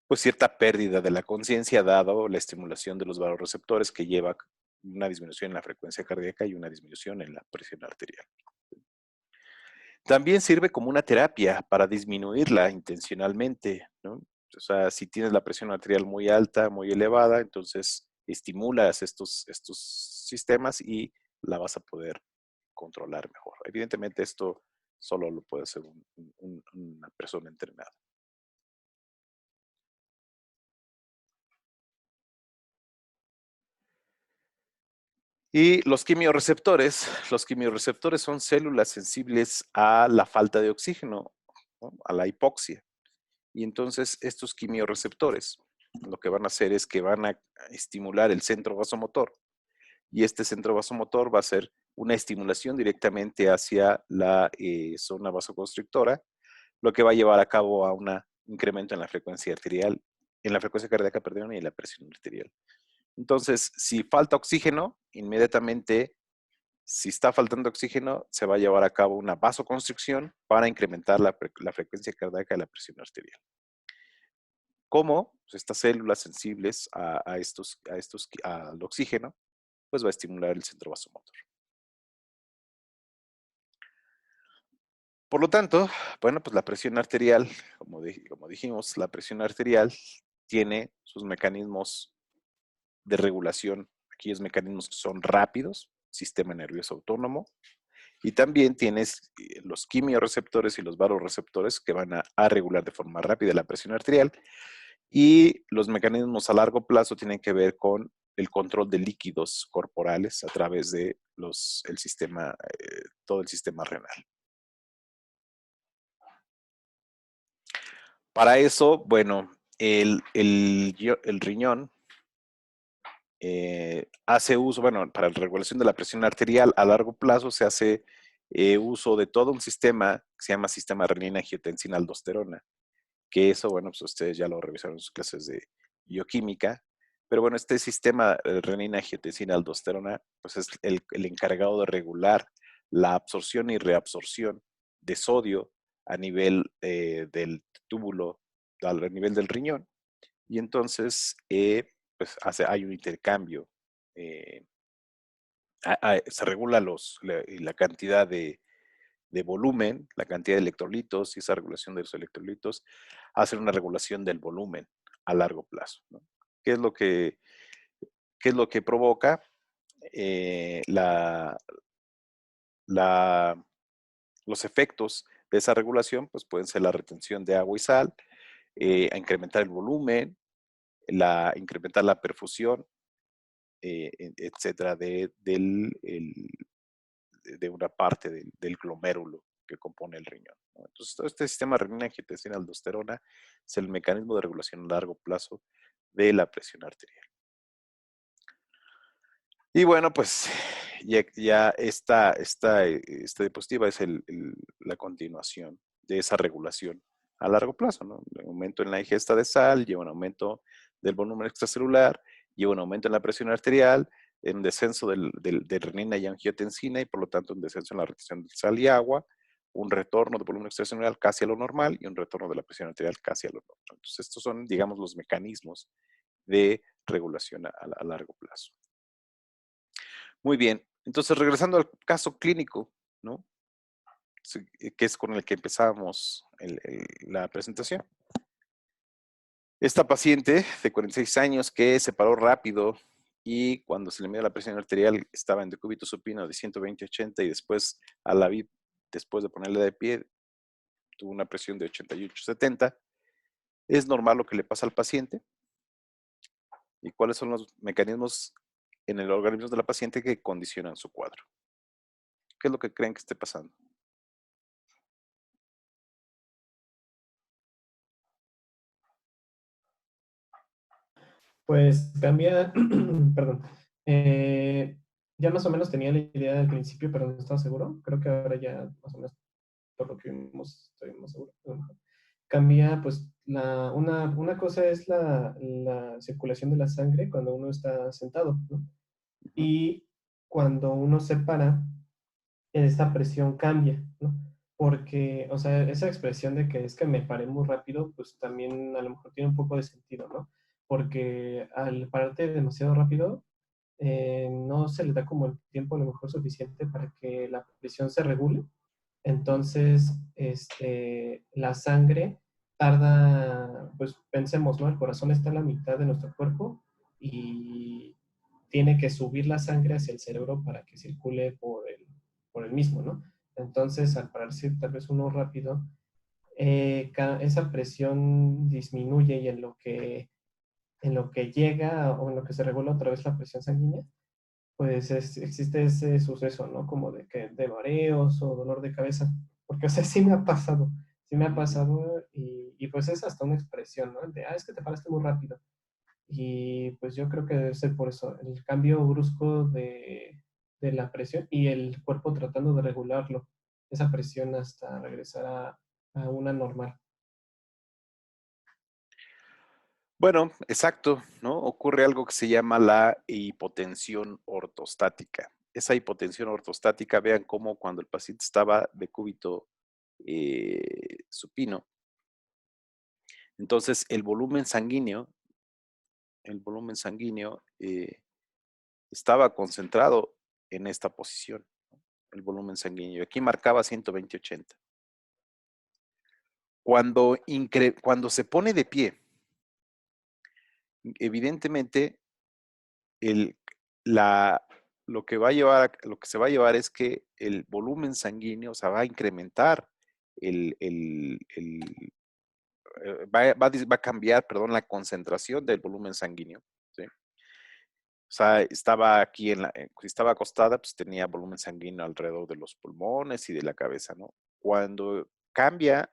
A: pues cierta pérdida de la conciencia dado la estimulación de los vasoreceptores que lleva una disminución en la frecuencia cardíaca y una disminución en la presión arterial. También sirve como una terapia para disminuirla intencionalmente, ¿no? O sea, si tienes la presión arterial muy alta, muy elevada, entonces estimulas estos sistemas y la vas a poder controlar mejor. Evidentemente esto solo lo puede hacer una persona entrenada. Y los quimiorreceptores son células sensibles a la falta de oxígeno, ¿no? A la hipoxia. Y entonces estos quimiorreceptores lo que van a hacer es que van a estimular el centro vasomotor. Y este centro vasomotor va a hacer una estimulación directamente hacia la zona vasoconstrictora, lo que va a llevar a cabo a un incremento en la frecuencia arterial, en la frecuencia cardíaca, perdón, y en la presión arterial. Entonces, si falta oxígeno, inmediatamente, si está faltando oxígeno, se va a llevar a cabo una vasoconstricción para incrementar la frecuencia cardíaca y la presión arterial. ¿Cómo? Pues estas células sensibles al oxígeno, pues va a estimular el centro vasomotor. Por lo tanto, bueno, pues la presión arterial, como dijimos, la presión arterial tiene sus mecanismos de regulación, aquellos mecanismos que son rápidos, sistema nervioso autónomo, y también tienes los quimiorreceptores y los vasoreceptores que van a regular de forma rápida la presión arterial, y los mecanismos a largo plazo tienen que ver con el control de líquidos corporales a través de todo el sistema renal. Para eso, bueno, el riñón hace uso, bueno, para la regulación de la presión arterial a largo plazo se hace uso de todo un sistema que se llama sistema renina-angiotensina-aldosterona, que eso, bueno, pues ustedes ya lo revisaron en sus clases de bioquímica, pero bueno, este sistema renina-angiotensina-aldosterona, pues es el encargado de regular la absorción y reabsorción de sodio a nivel del túbulo, a nivel del riñón, y entonces pues hay un intercambio, se regula la cantidad de volumen, la cantidad de electrolitos, y esa regulación de los electrolitos hace una regulación del volumen a largo plazo, ¿no? ¿Qué es lo que provoca? Los efectos de esa regulación pues pueden ser la retención de agua y sal, a incrementar el volumen, incrementar la perfusión, etcétera, de una parte del glomérulo que compone el riñón, ¿no? Entonces, todo este sistema renina-angiotensina-aldosterona es el mecanismo de regulación a largo plazo de la presión arterial. Y bueno, pues ya esta diapositiva es la continuación de esa regulación a largo plazo, ¿no? Un aumento en la ingesta de sal lleva un aumento del volumen extracelular, lleva un aumento en la presión arterial, en descenso de renina y angiotensina, y por lo tanto un descenso en la retención de sal y agua, un retorno de volumen extracelular casi a lo normal y un retorno de la presión arterial casi a lo normal. Entonces, estos son, digamos, los mecanismos de regulación a largo plazo. Muy bien, entonces regresando al caso clínico, ¿no? Que es con el que empezamos la presentación. Esta paciente de 46 años que se paró rápido y cuando se le midió la presión arterial estaba en decúbito supino de 120/80 y después después de ponerle de pie, tuvo una presión de 88/70. ¿Es normal lo que le pasa al paciente? ¿Y cuáles son los mecanismos en el organismo de la paciente que condicionan su cuadro? ¿Qué es lo que creen que esté pasando?
C: Pues cambia, perdón, ya más o menos tenía la idea al principio, pero no estaba seguro. Creo que ahora ya más o menos por lo que vimos estoy más seguro. Cambia, pues, una cosa es la circulación de la sangre cuando uno está sentado, ¿no? Y cuando uno se para, esta presión cambia, ¿no? Porque, o sea, esa expresión de que es que me paré muy rápido, pues también a lo mejor tiene un poco de sentido, ¿no? Porque al pararte demasiado rápido, no se le da como el tiempo a lo mejor suficiente para que la presión se regule. Entonces, la sangre tarda, pues pensemos, ¿no? El corazón está a la mitad de nuestro cuerpo y tiene que subir la sangre hacia el cerebro para que circule por el mismo, ¿no? Entonces, al pararse tal vez uno rápido, esa presión disminuye y en lo que llega o en lo que se regula otra vez la presión sanguínea, pues existe ese suceso, ¿no? Como de mareos o dolor de cabeza. Porque, o sea, sí me ha pasado y pues es hasta una expresión, ¿no? De, es que te paraste muy rápido. Y pues yo creo que debe ser por eso, el cambio brusco de la presión y el cuerpo tratando de regularlo, esa presión hasta regresar a una normal.
A: Bueno, exacto, ¿no? Ocurre algo que se llama la hipotensión ortostática. Esa hipotensión ortostática, vean cómo cuando el paciente estaba de cúbito supino, entonces el volumen sanguíneo estaba concentrado en esta posición, ¿no? El volumen sanguíneo. Aquí marcaba 120/80. Cuando se pone de pie, evidentemente lo que se va a llevar es que el volumen sanguíneo, o sea, va a incrementar va a cambiar, perdón, la concentración del volumen sanguíneo, ¿sí? O sea, estaba aquí si estaba acostada, pues tenía volumen sanguíneo alrededor de los pulmones y de la cabeza, ¿no? Cuando cambia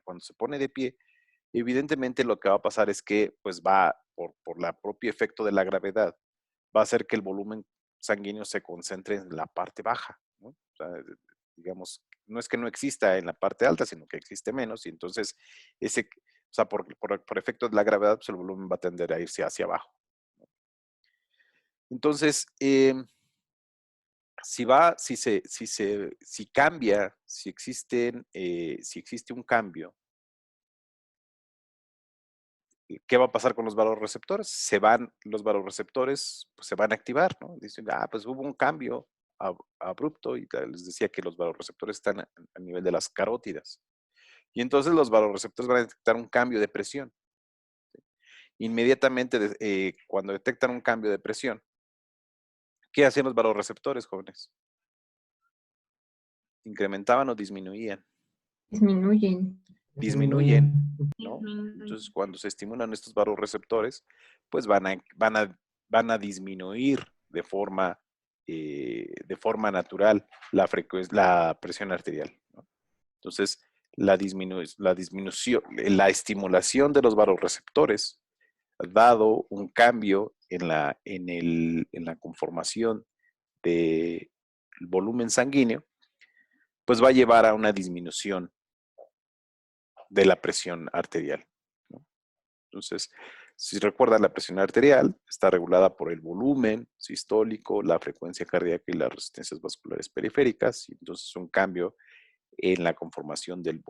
A: cuando se pone de pie, evidentemente lo que va a pasar es que, pues por el propio efecto de la gravedad, va a hacer que el volumen sanguíneo se concentre en la parte baja, ¿no? O sea, digamos, no es que no exista en la parte alta, sino que existe menos, y entonces o sea, por efecto de la gravedad, pues el volumen va a tender a irse hacia abajo. Entonces, si cambia, si existe un cambio, ¿qué va a pasar con los vasoreceptores? Los vasoreceptores pues, se van a activar, ¿no? Dicen, pues hubo un cambio abrupto, y les decía que los vasoreceptores están a nivel de las carótidas. Y entonces los vasoreceptores van a detectar un cambio de presión. Inmediatamente, cuando detectan un cambio de presión, ¿qué hacían los vasoreceptores, jóvenes? ¿Incrementaban o disminuían?
D: Disminuyen.
A: Disminuyen, ¿no? Entonces, cuando se estimulan estos vasoreceptores, pues van a disminuir de forma natural la presión arterial, ¿no? Entonces, la estimulación de los vasoreceptores, dado un cambio en la conformación del volumen sanguíneo, pues va a llevar a una disminución de la presión arterial, ¿no? Entonces, si recuerdan, la presión arterial está regulada por el volumen sistólico, la frecuencia cardíaca y las resistencias vasculares periféricas. Y entonces, un cambio en la conformación del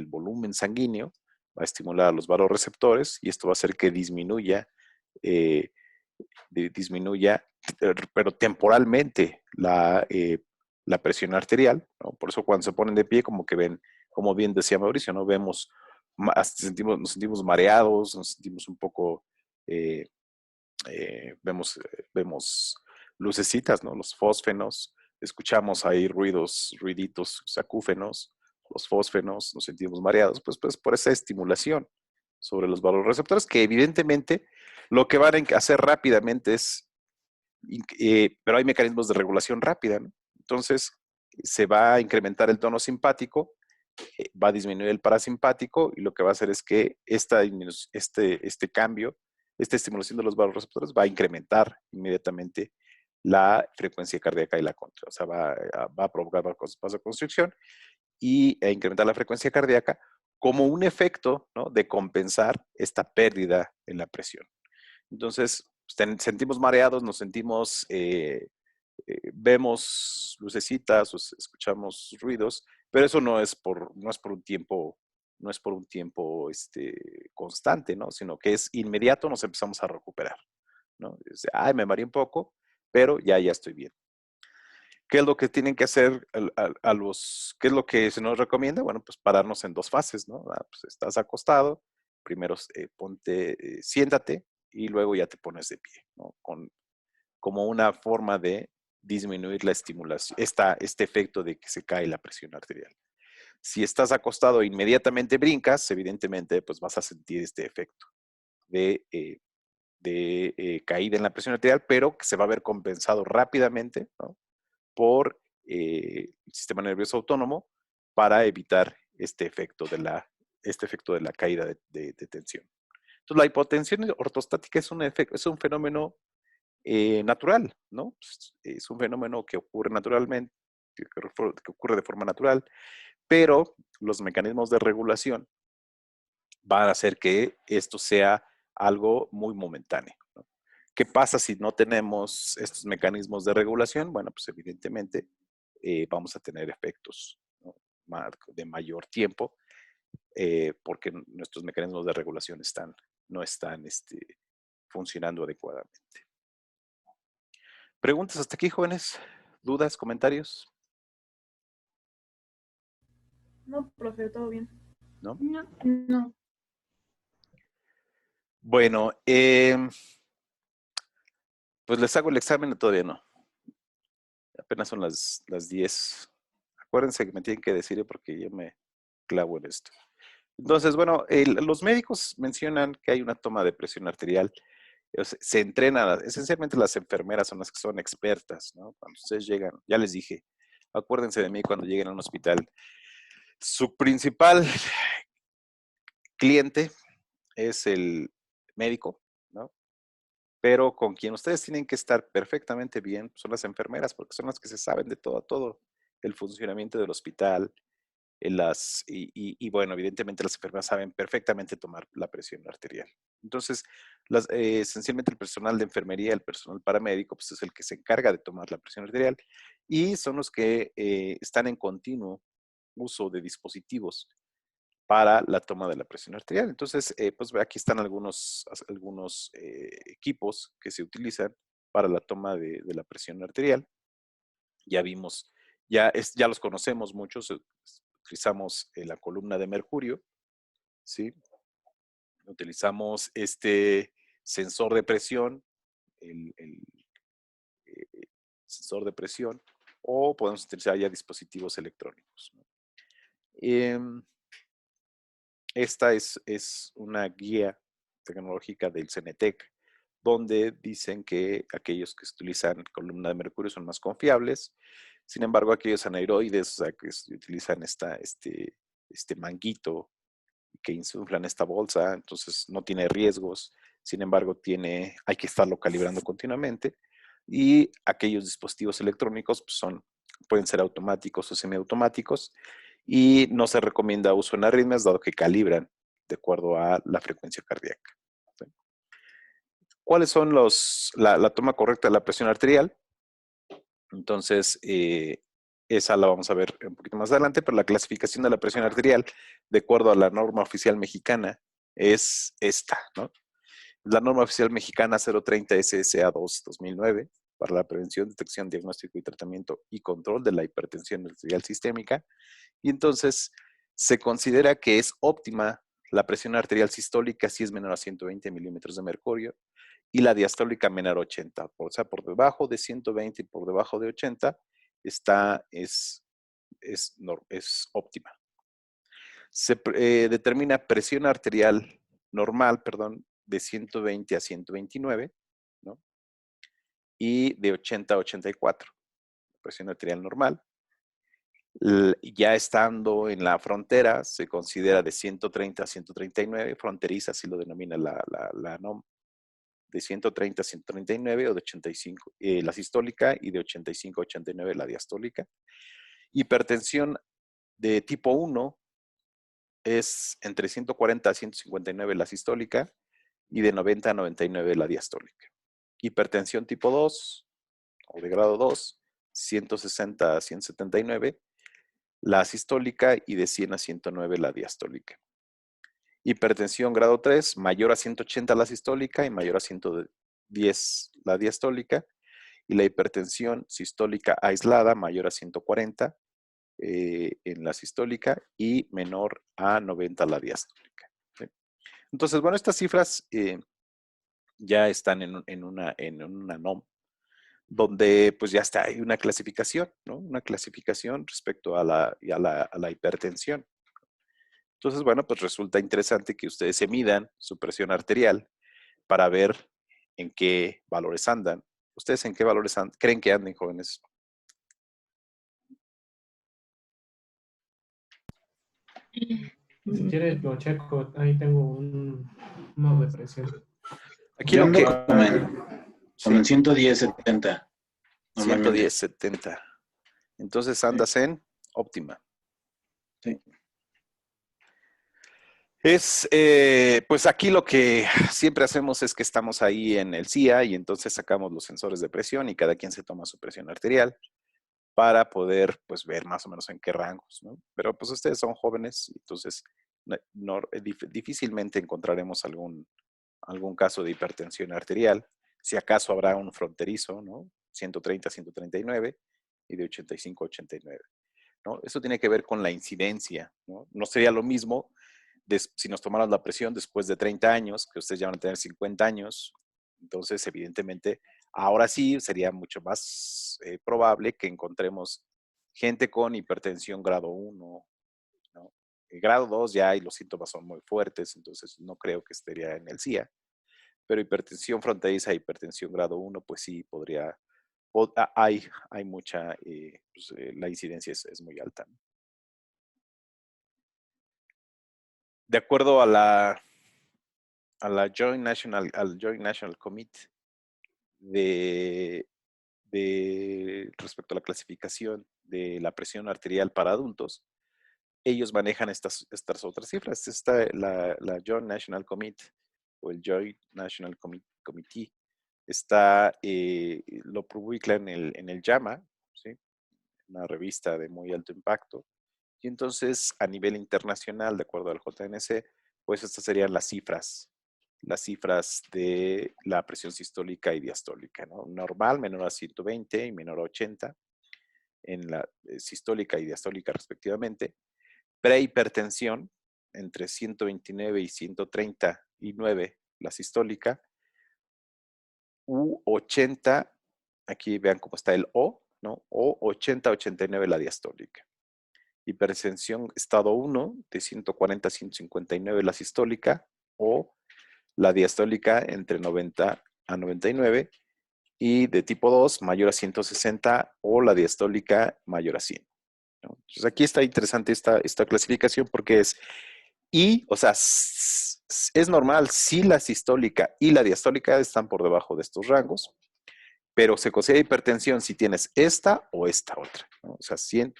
A: volumen sanguíneo va a estimular a los vasoreceptores, y esto va a hacer que disminuya, pero temporalmente, la presión arterial, ¿no? Por eso cuando se ponen de pie, como que ven, como bien decía Mauricio, ¿no? Nos sentimos mareados, nos sentimos un poco, vemos lucecitas, ¿no? Los fósfenos, escuchamos ahí ruiditos acúfenos, los fósfenos, nos sentimos mareados, pues por esa estimulación sobre los vasoreceptores, que evidentemente lo que van a hacer rápidamente pero hay mecanismos de regulación rápida, ¿no? Entonces, se va a incrementar el tono simpático, va a disminuir el parasimpático, y lo que va a hacer es que esta estimulación de los vasoreceptores va a incrementar inmediatamente la frecuencia cardíaca y la contra. O sea, va a provocar vasoconstricción e incrementar la frecuencia cardíaca como un efecto, ¿no?, de compensar esta pérdida en la presión. Entonces, sentimos mareados, nos sentimos, vemos lucecitas, escuchamos ruidos, pero eso no es por un tiempo constante, ¿no? Sino que es inmediato, nos empezamos a recuperar, ¿no? Me mareé un poco, pero ya estoy bien. ¿Qué es lo que tienen que hacer qué es lo que se nos recomienda? Bueno, pues pararnos en 2 fases, ¿no? Pues estás acostado, primero siéntate, y luego ya te pones de pie, ¿no? Como una forma de disminuir la estimulación, este efecto de que se cae la presión arterial. Si estás acostado e inmediatamente brincas, evidentemente, pues vas a sentir este efecto de caída en la presión arterial, pero que se va a ver compensado rápidamente, ¿no?, por el sistema nervioso autónomo, para evitar este efecto de la caída de tensión. Entonces, la hipotensión ortostática es un fenómeno natural, ¿no? Es un fenómeno que ocurre naturalmente, que ocurre de forma natural, pero los mecanismos de regulación van a hacer que esto sea algo muy momentáneo, ¿no? ¿Qué pasa si no tenemos estos mecanismos de regulación? Bueno, pues evidentemente vamos a tener efectos, ¿no?, de mayor tiempo, porque nuestros mecanismos de regulación no están funcionando adecuadamente. ¿Preguntas hasta aquí, jóvenes? ¿Dudas, comentarios?
E: No, profe, todo bien.
A: ¿No?
D: No, no.
A: Bueno, pues les hago el examen o todavía no. Apenas son las 10. Acuérdense que me tienen que decir porque yo me clavo en esto. Entonces, bueno, los médicos mencionan que hay una toma de presión arterial. Se entrenan, esencialmente las enfermeras son las que son expertas, ¿no? Cuando ustedes llegan, ya les dije, acuérdense de mí cuando lleguen a un hospital. Su principal cliente es el médico, ¿no? Pero con quien ustedes tienen que estar perfectamente bien son las enfermeras, porque son las que se saben de todo el funcionamiento del hospital. Bueno, evidentemente las enfermeras saben perfectamente tomar la presión arterial. Entonces, esencialmente el personal de enfermería, el personal paramédico, pues es el que se encarga de tomar la presión arterial y son los que están en continuo uso de dispositivos para la toma de la presión arterial. Entonces, pues aquí están algunos equipos que se utilizan para la toma de la presión arterial. Ya vimos, ya los conocemos muchos. Utilizamos la columna de mercurio, ¿sí? Utilizamos este sensor de presión, el sensor de presión, o podemos utilizar ya dispositivos electrónicos, ¿no? Esta es una guía tecnológica del CENETEC, donde dicen que aquellos que utilizan columna de mercurio son más confiables. Sin embargo, aquellos anaeroides, o sea, que utilizan este manguito que insuflan esta bolsa, entonces no tiene riesgos. Sin embargo, hay que estarlo calibrando continuamente. Y aquellos dispositivos electrónicos pues pueden ser automáticos o semiautomáticos, y no se recomienda uso en arritmias, dado que calibran de acuerdo a la frecuencia cardíaca. ¿Sí? ¿Cuáles son la toma correcta de la presión arterial? Entonces, esa la vamos a ver un poquito más adelante, pero la clasificación de la presión arterial, de acuerdo a la norma oficial mexicana, es esta, ¿no? La norma oficial mexicana 030 SSA2 2009 para la prevención, detección, diagnóstico y tratamiento y control de la hipertensión arterial sistémica. Y entonces se considera que es óptima la presión arterial sistólica si es menor a 120 milímetros de mercurio y la diastólica menor a 80. O sea, por debajo de 120 y por debajo de 80 es óptima. Se determina presión arterial normal, de 120 a 129, ¿no? Y de 80 a 84, presión arterial normal. Ya estando en la frontera, se considera de 130 a 139, fronteriza, así lo denomina la NOM, de 130 a 139 o de 85 la sistólica y de 85 a 89 la diastólica. Hipertensión de tipo 1 es entre 140 a 159 la sistólica y de 90 a 99 la diastólica. Hipertensión tipo 2 o de grado 2, 160 a 179 la sistólica y de 100 a 109 la diastólica. Hipertensión grado 3, mayor a 180 la sistólica y mayor a 110 la diastólica. Y la hipertensión sistólica aislada, mayor a 140 en la sistólica y menor a 90 la diastólica. ¿Sí? Entonces, bueno, estas cifras ya están en una NOM, donde pues ya está, hay una clasificación, ¿no? Una clasificación respecto a la hipertensión. Entonces, bueno, pues resulta interesante que ustedes se midan su presión arterial para ver en qué valores andan. ¿Ustedes en qué valores creen que anden, jóvenes?
C: Si quieres, lo checo. Ahí tengo una depresión.
A: Aquí
F: Yo
A: lo que...
F: ando como en 110, 70.
A: 110, 70. Entonces andas en óptima.
F: Sí.
A: Pues aquí lo que siempre hacemos es que estamos ahí en el CIA y entonces sacamos los sensores de presión y cada quien se toma su presión arterial para poder pues ver más o menos en qué rangos, ¿no? Pero pues ustedes son jóvenes, entonces difícilmente encontraremos algún caso de hipertensión arterial. Si acaso habrá un fronterizo, ¿no? 130, 139 y de 85 a 89, ¿no? Eso tiene que ver con la incidencia, ¿no? No sería lo mismo si nos tomaran la presión después de 30 años, que ustedes ya van a tener 50 años, entonces evidentemente ahora sí sería mucho más probable que encontremos gente con hipertensión grado 1, ¿no? El grado 2 ya hay los síntomas son muy fuertes, entonces no creo que estaría en el CIA, pero hipertensión fronteriza, hipertensión grado 1, pues sí podría, hay mucha, la incidencia es muy alta, ¿no? De acuerdo a la Joint National Committee respecto a la clasificación de la presión arterial para adultos, ellos manejan estas otras cifras. La Joint National Committee o el Joint National Committee lo publica en el JAMA, ¿sí? Una revista de muy alto impacto. Y entonces, a nivel internacional, de acuerdo al JNC, pues estas serían las cifras de la presión sistólica y diastólica, ¿no? Normal, menor a 120 y menor a 80 en la sistólica y diastólica respectivamente. Prehipertensión, entre 129 y 139 la sistólica, u 80, aquí vean cómo está el O, ¿no? O 80 a 89 la diastólica. Hipertensión estado 1, de 140 a 159 la sistólica, o la diastólica entre 90 a 99, y de tipo 2, mayor a 160, o la diastólica mayor a 100. ¿No? Entonces aquí está interesante esta clasificación porque o sea, es normal si la sistólica y la diastólica están por debajo de estos rangos, pero se considera hipertensión si tienes esta o esta otra, ¿no? O sea, 100,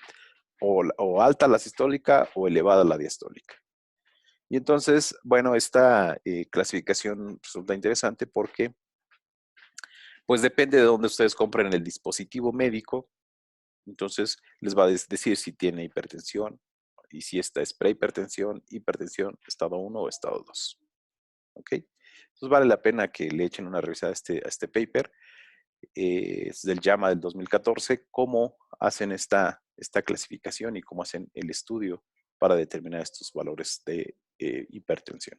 A: o alta la sistólica o elevada la diastólica. Y entonces, bueno, esta clasificación resulta interesante porque pues depende de dónde ustedes compren el dispositivo médico, entonces les va a decir si tiene hipertensión y si esta es prehipertensión, hipertensión, estado 1 o estado 2. ¿Ok? Entonces vale la pena que le echen una revisada a este paper. Es del JAMA del 2014, cómo hacen esta clasificación y cómo hacen el estudio para determinar estos valores de hipertensión.